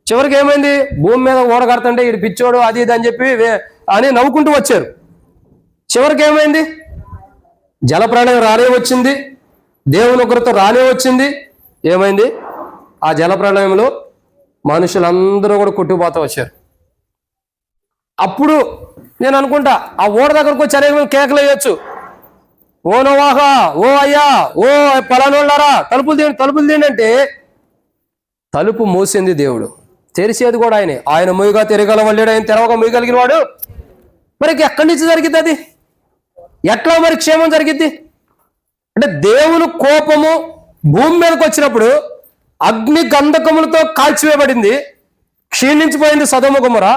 చివరికి ఏమైంది? భూమి మీద ఓడగడుతుంటే ఇది పిచ్చోడు అది ఇది అని చెప్పి అని నవ్వుకుంటూ వచ్చారు. చివరికి ఏమైంది? జలప్రళయం రానే వచ్చింది, దేవుని ఉగ్రత రానే వచ్చింది. ఏమైంది? ఆ జలప్రళయంలో మనుషులందరూ కూడా కొట్టుకుపోతూ వచ్చారు. అప్పుడు నేను అనుకుంటా ఆ ఓడ దగ్గరకు వచ్చి అనేక కేకలు వేయొచ్చు. ఓ నోవాహా, ఓ అయ్యా, ఓ పలానోళ్ళారా, తలుపులు తీయండి అంటే తలుపు మూసింది దేవుడు, తెరిచేది కూడా ఆయనే. ఆయన మూయగా తిరగలవల్లేడు, ఆయన తెరవగా మూయగలిగిన వాడు. మరి ఎక్కడి నుంచి జరిగిద్ది అది? ఎట్లా మరి క్షేమం జరిగిద్ది? అంటే దేవుని కోపము భూమి మీదకి వచ్చినప్పుడు అగ్ని గంధకములతో కాల్చివేయబడింది, క్షీణించిపోయింది సదోమ గొమొర్రా.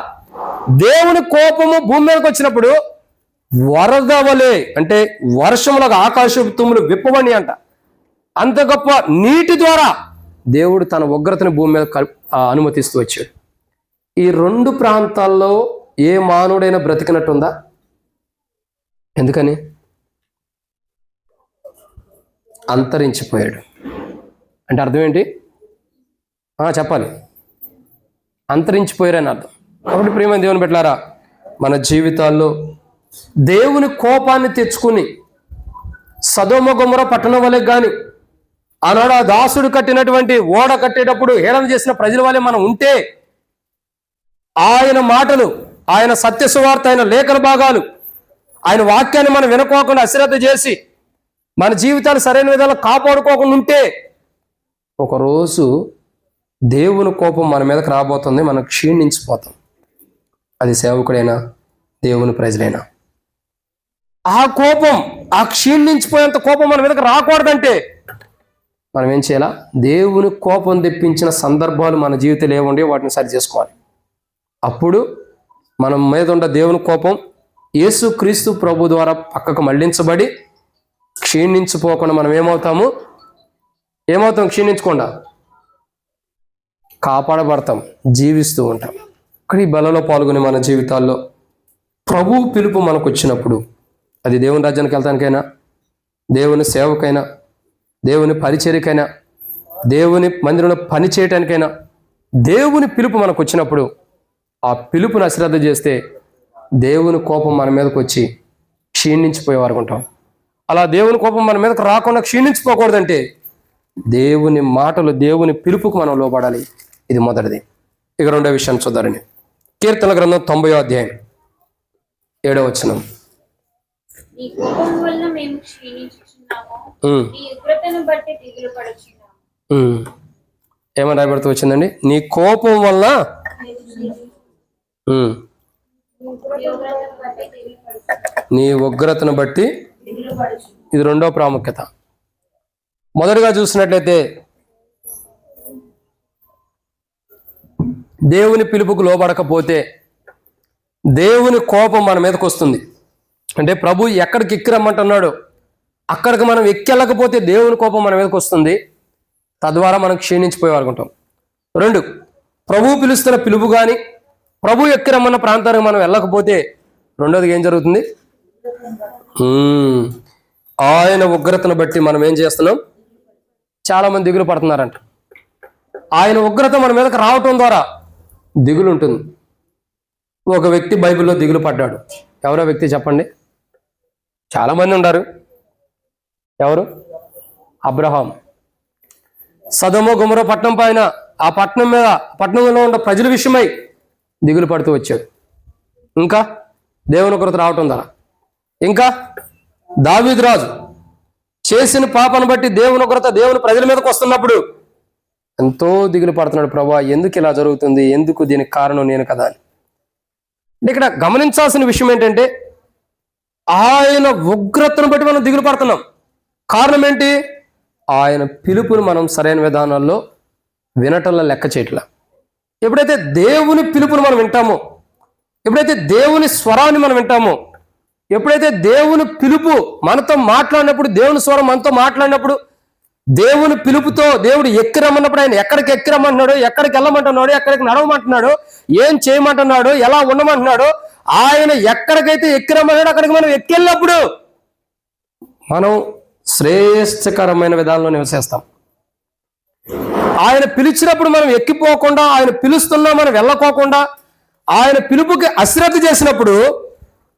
దేవుని కోపము భూమి మీదకి వచ్చినప్పుడు వరద వలె, అంటే వర్షములకు ఆకాశపు తుమ్ములు విప్పవని అంట. అంత గొప్ప నీటి ద్వారా దేవుడు తన ఉగ్రతని భూమి మీద అనుమతిస్తూ వచ్చాడు. ఈ రెండు ప్రాంతాల్లో ఏ మానవుడైనా బ్రతికినట్టుందా? ఎందుకని? అంతరించిపోయాడు. అంటే అర్థం ఏంటి? చెప్పాలి. అంతరించిపోయారని అర్థం. కాబట్టి ప్రియమైన దేవుని బిడ్డలారా, మన జీవితాల్లో దేవుని కోపాన్ని తెచ్చుకుని సదోమ గొమొర్రా పట్టణం వలె కానీ, ఆనాడు ఆ దాసుడు కట్టినటువంటి ఓడ కట్టేటప్పుడు హేళన చేసిన ప్రజల వలె మనం ఉంటే, ఆయన మాటలు, ఆయన సత్య సువార్త, ఆయన లేఖన భాగాలు, ఆయన వాక్యాన్ని మనం వినుకోకుండా అశ్రద్ధ చేసి మన జీవితాలు సరైన విధాలు కాపాడుకోకుండా ఉంటే ఒకరోజు దేవుని కోపం మన మీదకి రాబోతుంది, మనం క్షీణించిపోతాం. అది సేవకుడైనా దేవుని ప్రజలైనా. ఆ కోపం, ఆ క్షీణించిపోయేంత కోపం మన మీదకి రాకూడదంటే మనం ఏం చేయాలా? దేవుని కోపం తెప్పించిన సందర్భాలు మన జీవితంలో ఏముండే వాటిని సరి చేసుకోవాలి. అప్పుడు మనం మీద ఉన్న దేవుని కోపం యేసుక్రీస్తు ప్రభు ద్వారా పక్కకు మళ్లించబడి క్షీణించిపోకుండా మనం ఏమవుతాం? క్షీణించకుండా కాపాడబడతాం, జీవిస్తూ ఉంటాం. ఇక్కడ ఈ బలలో పాల్గొని మన జీవితాల్లో ప్రభు పిలుపు మనకు వచ్చినప్పుడు, అది దేవుని రాజ్యానికి వెళ్తానికైనా, దేవుని సేవకైనా, దేవుని పరిచర్యకైనా, దేవుని మందిరంలో పని చేయటానికైనా, దేవుని పిలుపు మనకు వచ్చినప్పుడు ఆ పిలుపుని అశ్రద్ధ చేస్తే దేవుని కోపం మన మీదకి వచ్చి క్షీణించిపోయేవారు ఉంటాం. అలా దేవుని కోపం మన మీదకి రాకుండా క్షీణించిపోకూడదంటే దేవుని మాటలు, దేవుని పిలుపుకు మనం లోబడాలి. ఇది మొదటిది. ఇక రెండో విషయాన్ని చూద్దారండి. కీర్తన గ్రంథం 90వ అధ్యాయం 7వ వచనం. ఏమని రాయబడుతూ వచ్చిందండి? నీ కోపం వల్ల నీ ఉగ్రతను బట్టి. ఇది రెండో ప్రాముఖ్యత. మొదటిగా చూసినట్లయితే దేవుని పిలుపుకు లోబడకపోతే దేవుని కోపం మన మీదకి వస్తుంది. అంటే ప్రభు ఎక్కడికి ఎక్కిరమ్మంటున్నాడో అక్కడికి మనం ఎక్కెళ్ళకపోతే దేవుని కోపం మన మీదకి వస్తుంది. తద్వారా మనం క్షీణించిపోయేవారుకుంటాం. 2, ప్రభు పిలుస్తున్న పిలుపు కానీ ప్రభు ఎక్కిరమ్మన్న ప్రాంతానికి మనం వెళ్ళకపోతే రెండోదిగా ఏం జరుగుతుంది? ఆయన ఉగ్రతను బట్టి మనం ఏం చేస్తున్నాం? చాలా మంది దిగులు పడుతున్నారంట. ఆయన ఉగ్రత మన మీదకి రావటం ద్వారా దిగులు ఉంటుంది. ఒక వ్యక్తి బైబిల్లో దిగులు పడ్డాడు. ఎవరో వ్యక్తి చెప్పండి. చాలా మంది ఉన్నారు. ఎవరు? అబ్రహాం. సదొమ గొమొర్రా పట్టణం పైన, ఆ పట్టణం మీద, పట్టణంలో ఉన్న ప్రజల విషయమై దిగులు పడుతూ వచ్చాడు. ఇంకా దేవుని ఉగ్రత రావటం ద్వారా. ఇంకా దావీదు రాజు చేసిన పాపను బట్టి దేవుని ఉగ్రత దేవుని ప్రజల మీదకి వస్తున్నప్పుడు ఎంతో దిగులు పడుతున్నాడు. ప్రభువా, ఎందుకు ఇలా జరుగుతుంది? ఎందుకు? దీనికి కారణం నేను కదా అని. ఇక్కడ గమనించాల్సిన విషయం ఏంటంటే, ఆయన ఉగ్రతను బట్టి మనం దిగులు పడుతున్నాం. కారణం ఏంటి? ఆయన పిలుపుని మనం సరైన విధానాల్లో వినటంలో లెక్క చేయట్లా. ఎప్పుడైతే దేవుని పిలుపుని మనం వింటామో, ఎప్పుడైతే దేవుని స్వరాన్ని మనం వింటామో, ఎప్పుడైతే దేవుని పిలుపు మనతో మాట్లాడినప్పుడు, దేవుని స్వరం మనతో మాట్లాడినప్పుడు, దేవుని పిలుపుతో దేవుడు ఎక్కిరమ్మన్నప్పుడు ఆయన ఎక్కడికి ఎక్కిరమ్మంటున్నాడు, ఎక్కడికి వెళ్ళమంటున్నాడు, ఎక్కడికి నడవమంటున్నాడు, ఏం చేయమంటున్నాడు, ఎలా ఉండమంటున్నాడు, ఆయన ఎక్కడికైతే ఎక్కిరమ్మన్నాడు అక్కడికి మనం ఎక్కెళ్ళినప్పుడు మనం శ్రేష్టకరమైన విధానంలో నివసిస్తాం. ఆయన పిలిచినప్పుడు మనం ఎక్కిపోకుండా, ఆయన పిలుస్తున్నా మనం వెళ్ళకోకుండా, ఆయన పిలుపుకి అశ్రద్ధ చేసినప్పుడు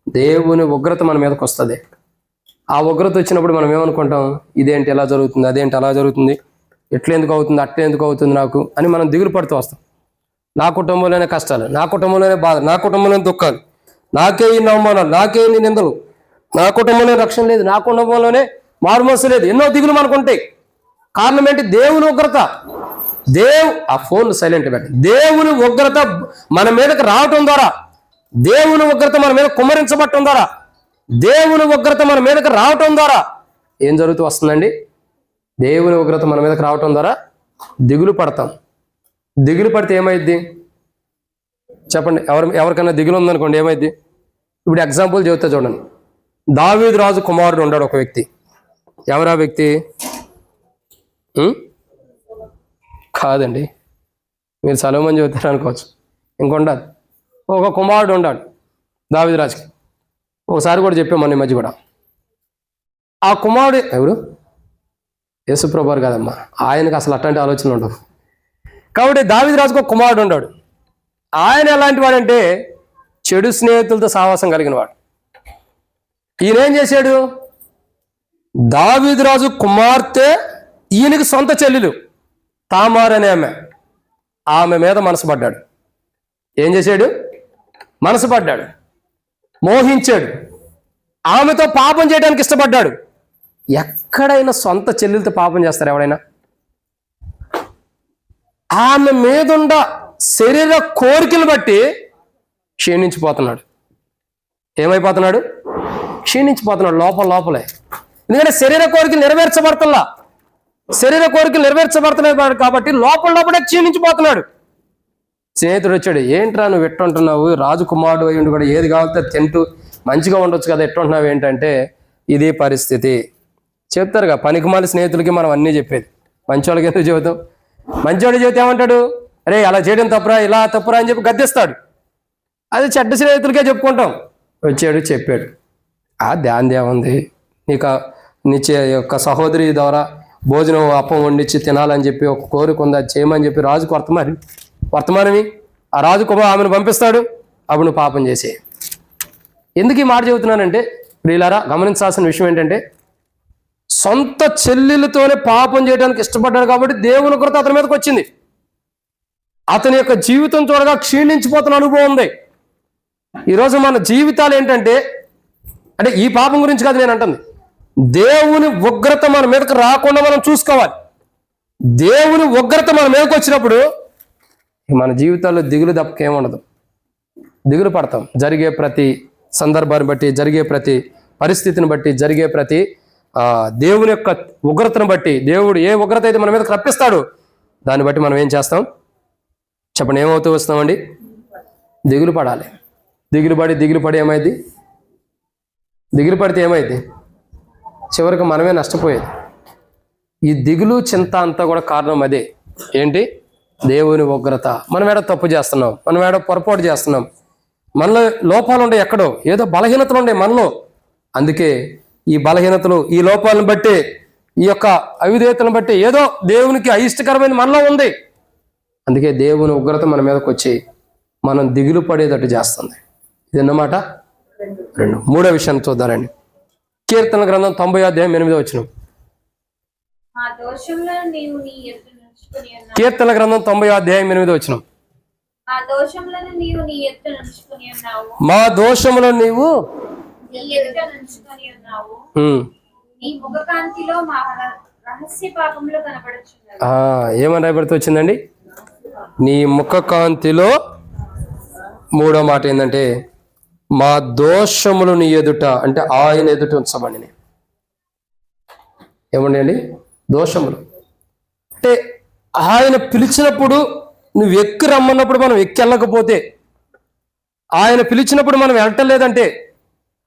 దేవుని ఉగ్రత మన మీదకి వస్తుంది. ఆ ఉగ్రత వచ్చినప్పుడు మనం ఏమనుకుంటాం? ఇదేంటి ఎలా జరుగుతుంది, అదేంటి అలా జరుగుతుంది, ఎట్లెందుకు అవుతుంది, అట్లెందుకు అవుతుంది నాకు అని మనం దిగులు పడుతూ వస్తాం. నా కుటుంబంలోనే కష్టాలు, నా కుటుంబంలోనే బాధ, నా కుటుంబంలోనే దుఃఖాలు, నాకే ఇన్ని అవమానాలు, నాకే ఇన్ని నిందలు, నా కుటుంబంలో రక్షణ లేదు, నా కుటుంబంలోనే మారుమనసు లేదు, ఎన్నో దిగులు మనకుంటాయి. కారణం ఏంటి? దేవుని ఉగ్రత. ఆ ఫోన్ సైలెంట్ పెట్టి, దేవుని ఉగ్రత మన మీదకి రావటం ద్వారా, దేవుని ఉగ్రత మన మీద కుమ్మరించబట్టడం ద్వారా, దేవుని ఉగ్రత మన మీదకి రావటం ద్వారా ఏం జరుగుతూ వస్తుందండి? దేవుని ఉగ్రత మన మీదకి రావటం ద్వారా దిగులు పడతాం. దిగులు పడితే ఏమైద్ది చెప్పండి? ఎవరికైనా దిగులు ఉందనుకోండి, ఏమైద్ది? ఇప్పుడు ఎగ్జాంపుల్ చెబుతా చూడండి. దావీదు రాజు కుమారుడు ఉన్నాడు ఒక వ్యక్తి. ఎవరా వ్యక్తి? కాదండి, మీరు సలోమోను చెబుతారు అనుకోవచ్చు. ఇంకొండదు. ఒక కుమారుడు ఉన్నాడు దావీదు రాజుకి. ఒకసారి కూడా చెప్పాం మన ఈ మధ్య కూడా. ఆ కుమారుడు ఎవరు? యేసుప్రభు వారు కాదమ్మా. ఆయనకు అసలు అట్లాంటి ఆలోచనలు ఉండవు. కాబట్టి దావీదు రాజుకు ఒక కుమారుడు ఉన్నాడు. ఆయన ఎలాంటి వాడంటే చెడు స్నేహితులతో సావాసం కలిగిన వాడు. ఈయనేం చేశాడు? దావీదు రాజు కుమార్తె, ఈయనకి సొంత చెల్లెలు తామార్ అనే ఆమె మీద మనసు పడ్డాడు. ఏం చేశాడు? మనసు పడ్డాడు, మోహించాడు, ఆమెతో పాపం చేయడానికి ఇష్టపడ్డాడు. ఎక్కడైనా సొంత చెల్లెలతో పాపం చేస్తారు ఎవడైనా? ఆమె మీదుండ శరీర కోరికలు బట్టి క్షీణించిపోతున్నాడు. ఏమైపోతున్నాడు? క్షీణించిపోతున్నాడు లోపలే. ఎందుకంటే శరీర కోరికలు నెరవేర్చబడుతున్నా, శరీర కోరికలు నెరవేర్చబడుతున్నాయి కాబట్టి లోపలే క్షీణించిపోతున్నాడు. స్నేహితుడు వచ్చాడు, ఏంట్రా నువ్వు ఎట్టుంటున్నావు? రాజకుమారుడు అయి ఉండి కూడా ఏది కావాలితే తింటూ మంచిగా ఉండొచ్చు కదా, ఎట్టుంటున్నావు ఏంటంటే ఇది పరిస్థితి. చెప్తారుగా పనికిమాలి స్నేహితులకి మనం అన్నీ చెప్పేది. మంచోళ్ళకి ఎందుకు చెబుతాం? మంచోడు చెబితే ఏమంటాడు? అరే అలా చేయడం తప్పురా, ఇలా తప్పురా అని చెప్పి గద్దిస్తాడు. అది చెడ్డ స్నేహితులకే చెప్పుకుంటాం. వచ్చాడు, చెప్పాడు. దాని ఏముంది, నీ యొక్క సహోదరి ద్వారా భోజనం అప్పం వండించి తినాలని చెప్పి ఒక కోరిక ఉంది, అది చేయమని చెప్పి రాజుకు వర్తమానమి ఆ రాజు ఆమెను పంపిస్తాడు. అప్పుడు నువ్వు పాపం చేసే. ఎందుకు ఈ మాట చెబుతున్నానంటే ప్రియులారా, గమనించాల్సిన విషయం ఏంటంటే సొంత చెల్లెలతోనే పాపం చేయడానికి ఇష్టపడ్డాడు కాబట్టి దేవుని ఉగ్రత అతని మీదకి వచ్చింది. అతని యొక్క జీవితం చూడగా క్షీణించిపోతున్న అనుభవం ఉంది. ఈరోజు మన జీవితాలు ఏంటంటే, అంటే ఈ పాపం గురించి కాదు నేను అంటుంది, దేవుని ఉగ్రత మన మీదకి రాకుండా మనం చూసుకోవాలి. దేవుని ఉగ్రత మన మీదకి వచ్చినప్పుడు మన జీవితాల్లో దిగులు తప్పకేముండదు. దిగులు పడతాం. జరిగే ప్రతి సందర్భాన్ని బట్టి, జరిగే ప్రతి పరిస్థితిని బట్టి, జరిగే ప్రతి దేవుని యొక్క ఉగ్రతను బట్టి, దేవుడు ఏ ఉగ్రత అయితే మన మీదకి రప్పిస్తాడు దాన్ని బట్టి మనం ఏం చేస్తాం చెప్పండి? ఏమవుతూ వస్తామండి? దిగులు పడాలి. దిగులు పడి ఏమైంది? దిగులు పడితే ఏమైంది? చివరికి మనమే నష్టపోయేది. ఈ దిగులు చింత అంతా కూడా కారణం అదే. ఏంటి? దేవుని ఉగ్రత. మనం ఏడో తప్పు చేస్తున్నాం, మనం ఏడో పొరపాటు చేస్తున్నాం, మనలో లోపాలు ఉండే, ఎక్కడో ఏదో బలహీనతలు ఉండే మనలో. అందుకే ఈ బలహీనతలు, ఈ లోపాలను బట్టి, ఈ యొక్క అవిధేయతలను బట్టి ఏదో దేవునికి అయిష్టకరమైన మనలో ఉంది. అందుకే దేవుని ఉగ్రత మన మీదకి వచ్చి మనం దిగులు పడేటట్టు చేస్తుంది. ఇది అన్నమాట. మూడో విషయాన్ని చూద్దారండి. కీర్తన గ్రంథం 90:8. కీర్తన గ్రంథం 90:8. మా దోషములను నీవు ఏమని రాయబడుతూ వచ్చిందండి? నీ ముఖ కాంతిలో. మూడో మాట ఏంటంటే మా దోషములు నీ ఎదుట, అంటే ఆయన ఎదుట ఉంచబడినాయి. ఏమండి అండి? దోషములు అంటే ఆయన పిలిచినప్పుడు నువ్వు ఎక్కి రమ్మన్నప్పుడు మనం ఎక్కి వెళ్ళకపోతే, ఆయన పిలిచినప్పుడు మనం వెళ్ళటలేదంటే,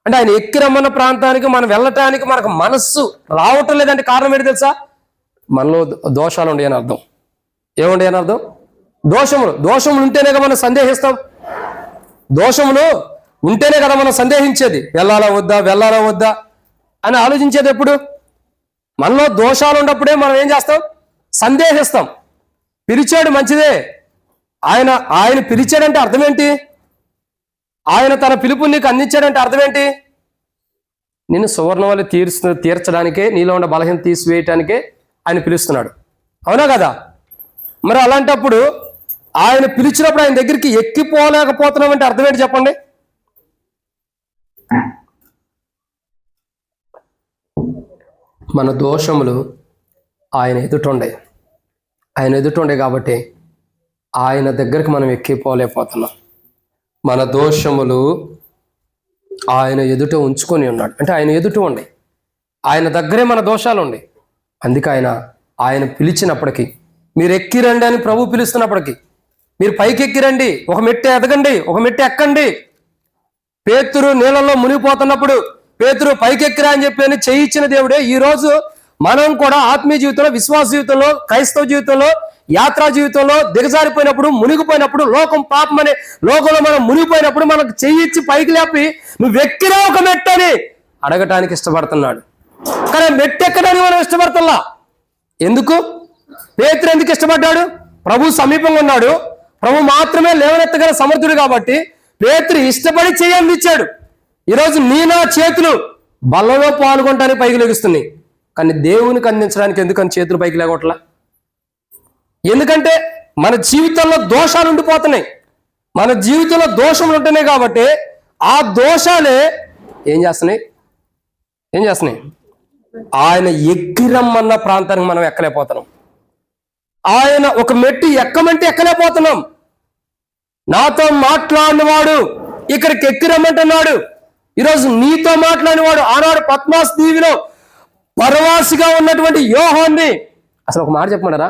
అంటే ఆయన ఎక్కి రమ్మన్న ప్రాంతానికి మనం వెళ్ళటానికి మనకు మనస్సు రావటం లేదంటే కారణం ఏంటి తెలుసా? మనలో దోషాలు ఉండే అని అర్థం. ఏముండే అని అర్థం? దోషములు ఉంటేనే కదా మనం సందేహిస్తాం. దోషములు ఉంటేనే కదా మనం సందేహించేది. వెళ్ళాలా వద్దా అని ఆలోచించేది ఎప్పుడు? మనలో దోషాలు ఉన్నప్పుడే మనం ఏం చేస్తాం? సందేహిస్తాం. పిలిచాడు మంచిదే, ఆయన పిలిచాడంటే అర్థం ఏంటి? ఆయన తన పిలుపుని నీకు అందించాడంటే అర్థం ఏంటి? నిన్ను సువర్ణ వల్ల తీర్చడానికే, నీలో ఉన్న బలహీన తీసివేయటానికే ఆయన పిలుస్తున్నాడు. అవునా కదా? మరి అలాంటప్పుడు ఆయన పిలిచినప్పుడు ఆయన దగ్గరికి ఎక్కిపోలేకపోతున్నామంటే అర్థం ఏంటి చెప్పండి? మన దోషములు ఆయన ఎదుటుండే కాబట్టి ఆయన దగ్గరికి మనం ఎక్కిపోలేకపోతున్నాం. మన దోషములు ఆయన ఎదుట ఉంచుకొని ఉన్నాడు. అంటే ఆయన ఎదుట ఉండే, ఆయన దగ్గరే మన దోషాలు ఉండే. అందుకే ఆయన పిలిచినప్పటికీ, మీరు ఎక్కిరండి అని ప్రభు పిలుస్తున్నప్పటికీ, మీరు పైకి ఎక్కిరండి, ఒక మెట్టు ఎదగండి, ఒక మెట్టు ఎక్కండి. పేతురు నీళ్ళలో మునిగిపోతున్నప్పుడు పేతురు పైకెక్కిరా అని చెప్పి చేయించిన దేవుడే ఈరోజు మనం కూడా ఆత్మీయ జీవితంలో, విశ్వాస జీవితంలో, క్రైస్తవ జీవితంలో, యాత్రా జీవితంలో దిగజారిపోయినప్పుడు, మునిగిపోయినప్పుడు, పాపం అనే లోకంలో మనం మునిగిపోయినప్పుడు మనకు చెయ్యిచ్చి పైకి లేపి నువ్వు ఎక్కిరా ఒక మెట్టు అని అడగటానికి ఇష్టపడుతున్నాడు. కానీ మెట్టు ఎక్కడానికి మనం ఇష్టపడుతున్నా. ఎందుకు? పేతురు ఎందుకు ఇష్టపడ్డాడు? ప్రభు సమీపంగా ఉన్నాడు, ప్రభు మాత్రమే లేవనెత్తగల సమర్థుడు కాబట్టి పేతురు ఇష్టపడి చెయ్యి అందించాడు. ఈరోజు నా చేతులు బల్లలో పాల్గొనడానికి పైకి లెగుస్తున్నాయి, కానీ దేవునికి అందించడానికి ఎందుకని చేతులు పైకి లేగొట్లా? ఎందుకంటే మన జీవితంలో దోషాలు ఉండిపోతున్నాయి. మన జీవితంలో దోషములు ఉంటున్నాయి కాబట్టి ఆ దోషాలే ఏం చేస్తున్నాయి? ఆయన ఎక్కిరమ్మన్న ప్రాంతానికి మనం ఎక్కలేకపోతున్నాం. ఆయన ఒక మెట్టు ఎక్కమంటే ఎక్కలేకపోతున్నాం. నాతో మాట్లాడినవాడు ఇక్కడికి ఎక్కిరమ్మంటున్నాడు. ఈరోజు నీతో మాట్లాడినవాడు ఆనాడు పద్మాస్ దీవిలో పరవాసిగా ఉన్నటువంటి యోహాన్ని, అసలు ఒక మాట చెప్పమంటారా?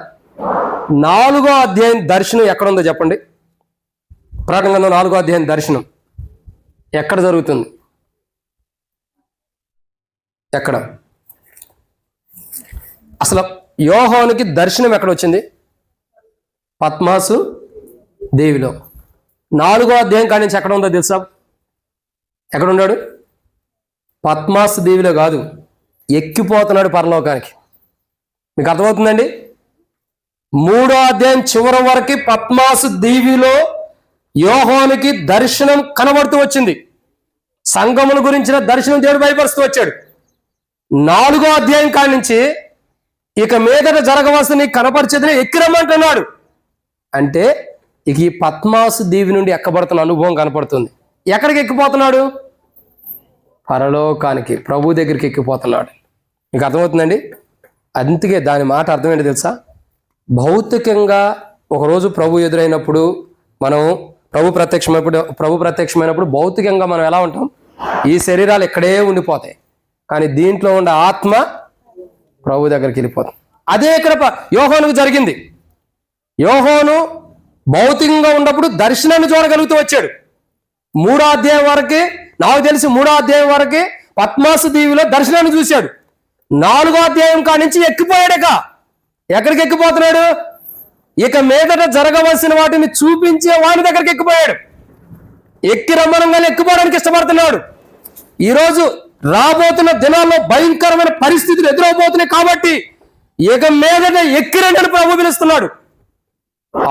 4వ అధ్యాయం దర్శనం ఎక్కడుందో చెప్పండి. ప్రకటన గ్రంథం 4వ అధ్యాయం దర్శనం ఎక్కడ జరుగుతుంది? ఎక్కడ? అసలు యోహానుకి దర్శనం ఎక్కడ వచ్చింది? పద్మాసు దేవిలో. 4వ అధ్యాయం కాడి నుంచి ఎక్కడ ఉందో తెలుసా? ఎక్కడ ఉన్నాడు? పద్మాసు దేవిలో కాదు, ఎక్కిపోతున్నాడు పరలోకానికి. మీకు అర్థమవుతుందండి? 3వ అధ్యాయం చివరి వరకు పద్మాసు దీవిలో యోహానుకి దర్శనం కనబడుతూ వచ్చింది. సంఘముల గురించిన దర్శనం దేవుడు బయలుపరుస్తూ వచ్చాడు. 4వ అధ్యాయం కాడి నుంచి ఇక మీదట జరగవలసిన నీకు కనపరిచేదని ఎక్కిరమ్మంటున్నాడు. అంటే ఇక ఈ పద్మాసు దీవి నుండి ఎక్కబడుతున్న అనుభవం కనపడుతుంది. ఎక్కడికి ఎక్కిపోతున్నాడు? పరలోకానికి, ప్రభు దగ్గరికి ఎక్కిపోతున్నాడు. మీకు అర్థమవుతుందండి? అందుకే దాని మాట అర్థమేంటి తెలుసా? భౌతికంగా ఒకరోజు ప్రభు ఎదురైనప్పుడు, మనం ప్రభు ప్రత్యక్షమైనప్పుడు భౌతికంగా మనం ఎలా ఉంటాం? ఈ శరీరాలు ఇక్కడే ఉండిపోతాయి, కానీ దీంట్లో ఉండే ఆత్మ ప్రభు దగ్గరికి వెళ్ళిపోతాం. అదే ఇక్కడ యోహానుకు జరిగింది. యోహాను భౌతికంగా ఉన్నప్పుడు దర్శనాన్ని చూడగలుగుతూ వచ్చాడు. 3వ అధ్యాయం వరకు, నాకు తెలిసి 3వ అధ్యాయం వరకు పద్మాసు దీవిలో దర్శనాన్ని చూశాడు. 4వ అధ్యాయం కాడి నుంచి ఎక్కిపోయాడక. ఎక్కడికి ఎక్కిపోతున్నాడు? ఇక మీదట జరగవలసిన వాటిని చూపించే వాని దగ్గరికి ఎక్కిపోయాడు. ఎక్కి రమ్మనంగానే ఎక్కిపోవడానికి ఇష్టపడుతున్నాడు. ఈరోజు రాబోతున్న దినాల్లో భయంకరమైన పరిస్థితులు ఎదురవబోతున్నాయి కాబట్టి ఇక మీదట ఎక్కి రండి ప్రభు పిలుస్తున్నాడు.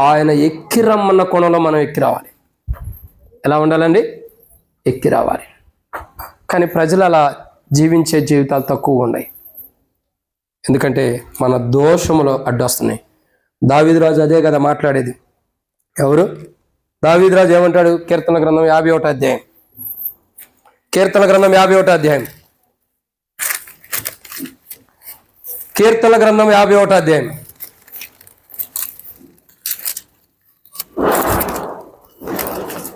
ఆయన ఎక్కి రమ్మన్న కోణంలో మనం ఎక్కి రావాలి. ఎలా ఉండాలండి? ఎక్కి రావాలి. కానీ ప్రజలు అలా జీవించే జీవితాలు తక్కువ ఉన్నాయి. ఎందుకంటే మన దోషములో అడ్డొస్తున్నాయి. దావీదురాజు అదే కదా మాట్లాడేది. ఎవరు? దావీదురాజు ఏమంటాడు? కీర్తన గ్రంథం 51వ అధ్యాయం. కీర్తన గ్రంథం 51వ అధ్యాయం. కీర్తన గ్రంథం 51వ అధ్యాయం.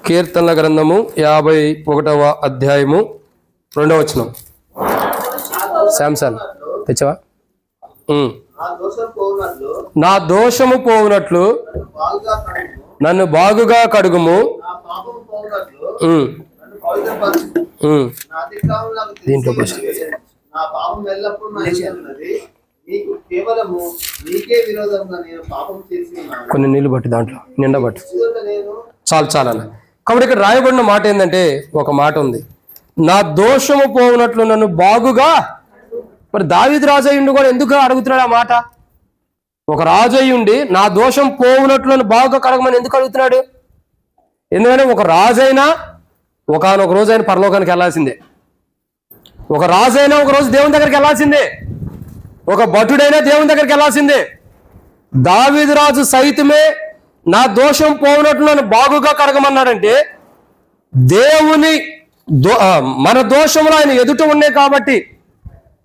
కీర్తనల గ్రంథము 51వ అధ్యాయము 2వ వచనం. శాంసన్ తెచ్చవా? నా దోషము పోవునట్లు నన్ను బాగుగా కడుగుము. దీంట్లో కొన్ని నీళ్ళు బట్టి దాంట్లో నిండా బట్టి చాలన్న. కాబట్టి ఇక్కడ రాయబడిన మాట ఏంటంటే, ఒక మాట ఉంది, నా దోషము పోవునట్లు నన్ను బాగుగా. మరి దావీదు రాజు అయ్యుండి కూడా ఎందుకు అడుగుతున్నాడు ఆ మాట? ఒక రాజు అయ్యుండి నా దోషం పోవునట్లు నన్ను బాగుగా కడగమని ఎందుకు అడుగుతున్నాడు? ఎందుకంటే ఒక రాజైనా ఒకనొక రోజు ఆయన పరలోకానికి వెళ్ళాల్సిందే. ఒక రాజైనా ఒక రోజు దేవుని దగ్గరికి వెళ్ళాల్సిందే. ఒక భటుడైనా దేవుని దగ్గరికి వెళ్ళాల్సిందే. దావీదు రాజు సైతమే నా దోషం పోవునట్లు నన్ను బాగుగా కడగమన్నాడంటే దేవుని మన దోషములు ఆయన ఎదుట ఉన్నాయి కాబట్టి,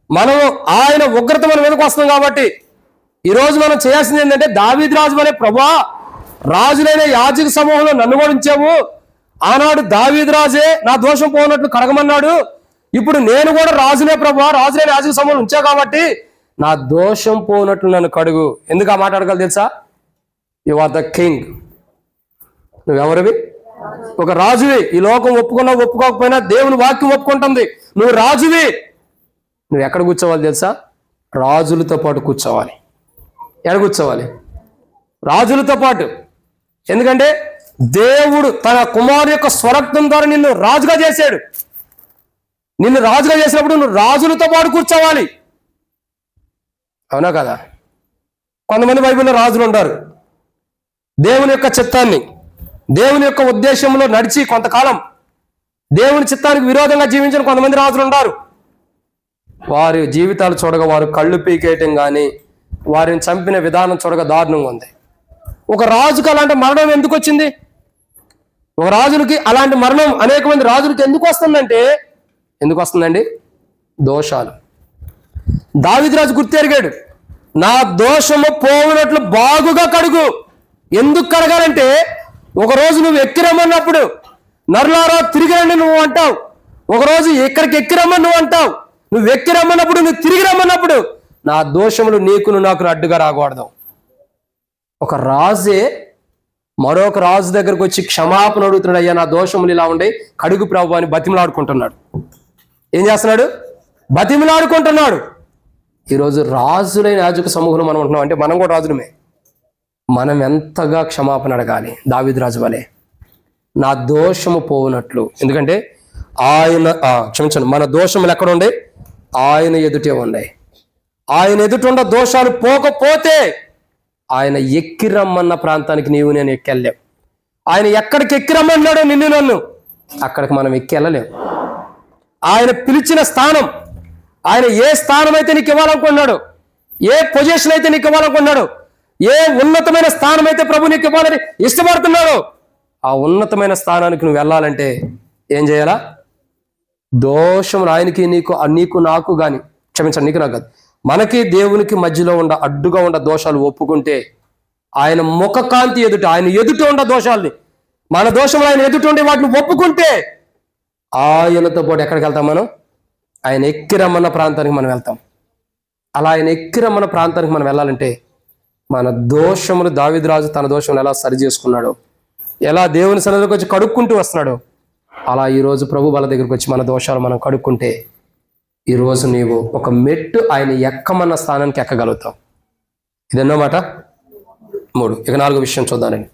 మనము ఆయన ఉగ్రత మన మీదకి వస్తాం కాబట్టి ఈరోజు మనం చేయాల్సింది ఏంటంటే, దావీదు రాజు వలె ప్రభా రాజులైన యాజక సమూహంలో నన్ను కూడా ఉంచావు. ఆనాడు దావీదు రాజే నా దోషం పోనట్లు కడగమన్నాడు. ఇప్పుడు నేను కూడా రాజులే ప్రభా, రాజులైన యాజక సమూహంలో ఉంచా కాబట్టి నా దోషం పోనట్లు నన్ను కడుగు. ఎందుకు ఆ మాట అడగాలి తెలుసా? You are the king. నువ్వెవరివి? ఒక రాజువి. ఈ లోకం ఒప్పుకున్నా ఒప్పుకోకపోయినా దేవుని వాక్యం ఒప్పుకుంటుంది. నువ్వు రాజువి. నువ్వు ఎక్కడ కూర్చోవాలి తెలుసా? రాజులతో పాటు కూర్చోవాలి. ఎక్కడ కూర్చోవాలి? రాజులతో పాటు. ఎందుకంటే దేవుడు తన కుమారు యొక్క స్వరక్తం ద్వారా నిన్ను రాజుగా చేశాడు. నిన్ను రాజుగా చేసినప్పుడు నువ్వు రాజులతో పాటు కూర్చోవాలి. అవునా కదా? కొంతమంది బైబిల్లో రాజులు ఉంటారు. దేవుని యొక్క చిత్తాన్ని, దేవుని యొక్క ఉద్దేశంలో నడిచి కొంతకాలం దేవుని చిత్తానికి విరోధంగా జీవించిన కొంతమంది రాజులు ఉంటారు. వారి జీవితాలు చూడగా వారు కళ్ళు పీకేయటం కానీ, వారిని చంపిన విధానం చూడగా దారుణంగా ఉంది. ఒక రాజుకి అలాంటి మరణం ఎందుకు వచ్చింది? ఒక రాజులకి అలాంటి మరణం అనేక మంది రాజులకి ఎందుకు వస్తుందండి? దోషాలు. దావీదు రాజు గుర్తెరిగాడు, నా దోషము పోవునట్లు బాగుగా కడుగు. ఎందుకు కడగాలంటే, ఒకరోజు నువ్వు ఎక్కిరమ్మన్నప్పుడు నరులారా తిరిగి రండి నువ్వు అంటావు. ఒకరోజు ఇక్కడికి ఎక్కిరమ్మని నువ్వు అంటావు. నువ్వు ఎక్కిరమ్మన్నప్పుడు, నువ్వు తిరిగి రమ్మన్నప్పుడు నా దోషములు నీకును నాకు అడ్డుగా రాకూడదు. ఒక రాజే మరొక రాజు దగ్గరకు వచ్చి క్షమాపణ అడుగుతున్నాడు. అయ్యా నా దోషములు ఇలా ఉండే, కడుగు ప్రభు అని బతిమలాడుకుంటున్నాడు. ఏం చేస్తున్నాడు? బతిమలాడుకుంటున్నాడు. ఈరోజు రాజులైన యాజక సమూహంలో మనం ఉంటున్నాం అంటే మనం కూడా రాజులమే. మనం ఎంతగా క్షమాపణ అడగాలి దావీదు రాజు వలె, నా దోషము పోవునట్లు. ఎందుకంటే ఆయన క్షమించండి, మన దోషములు ఎక్కడ ఉండే? ఆయన ఎదుటే ఉన్నాయి. ఆయన ఎదుట దోషాలు పోకపోతే ఆయన ఎక్కిరమ్మన్న ప్రాంతానికి నీవు నేను ఎక్కెళ్ళలేం. ఆయన ఎక్కడికి ఎక్కిరమ్మన్నాడో నిన్ను నన్ను, అక్కడికి మనం ఎక్కెళ్ళలేం. ఆయన పిలిచిన స్థానం, ఆయన ఏ స్థానం అయితే నీకు ఇవ్వాలనుకున్నాడు, ఏ పొజిషన్ అయితే నీకు ఇవ్వాలనుకున్నాడు, ఏ ఉన్నతమైన స్థానం అయితే ప్రభు నీకు ఇవ్వాలని ఇష్టపడుతున్నాడో, ఆ ఉన్నతమైన స్థానానికి నువ్వు వెళ్ళాలంటే ఏం చేయాలా? దోషములు ఆయనకి నీకు నాకు కానీ, క్షమించండి, నీకు నాకు కాదు, మనకి దేవునికి మధ్యలో అడ్డుగా దోషాలు ఒప్పుకుంటే, ఆయన ముఖకాంతి ఎదుట, ఆయన ఎదుట దోషాలని, మన దోషములు ఆయన ఎదుట వాటిని ఒప్పుకుంటే ఆయనతో పాటు ఎక్కడికి వెళ్తాం మనం? ఆయన ఎక్కిరమ్మన్న ప్రాంతానికి మనం వెళ్తాం. అలా ఆయన ఎక్కిరమ్మన్న ప్రాంతానికి మనం వెళ్ళాలంటే మన దోషములు, దావీదు రాజు తన దోషములు ఎలా సరి చేసుకున్నాడో, ఎలా దేవుని సన్నిధిలోకి వచ్చి కడుక్కుంటూ వస్తున్నాడో, అలా ఈరోజు ప్రభు వాళ్ళ దగ్గరికి వచ్చి మన దోషాలు మనం కడుక్కుంటే ఈరోజు నీవు ఒక మెట్టు ఆయన ఎక్కమన్న స్థానానికి ఎక్కగలుగుతావు. ఇదెన్నో మాట 3. ఇక 4వ విషయం చూద్దానండి.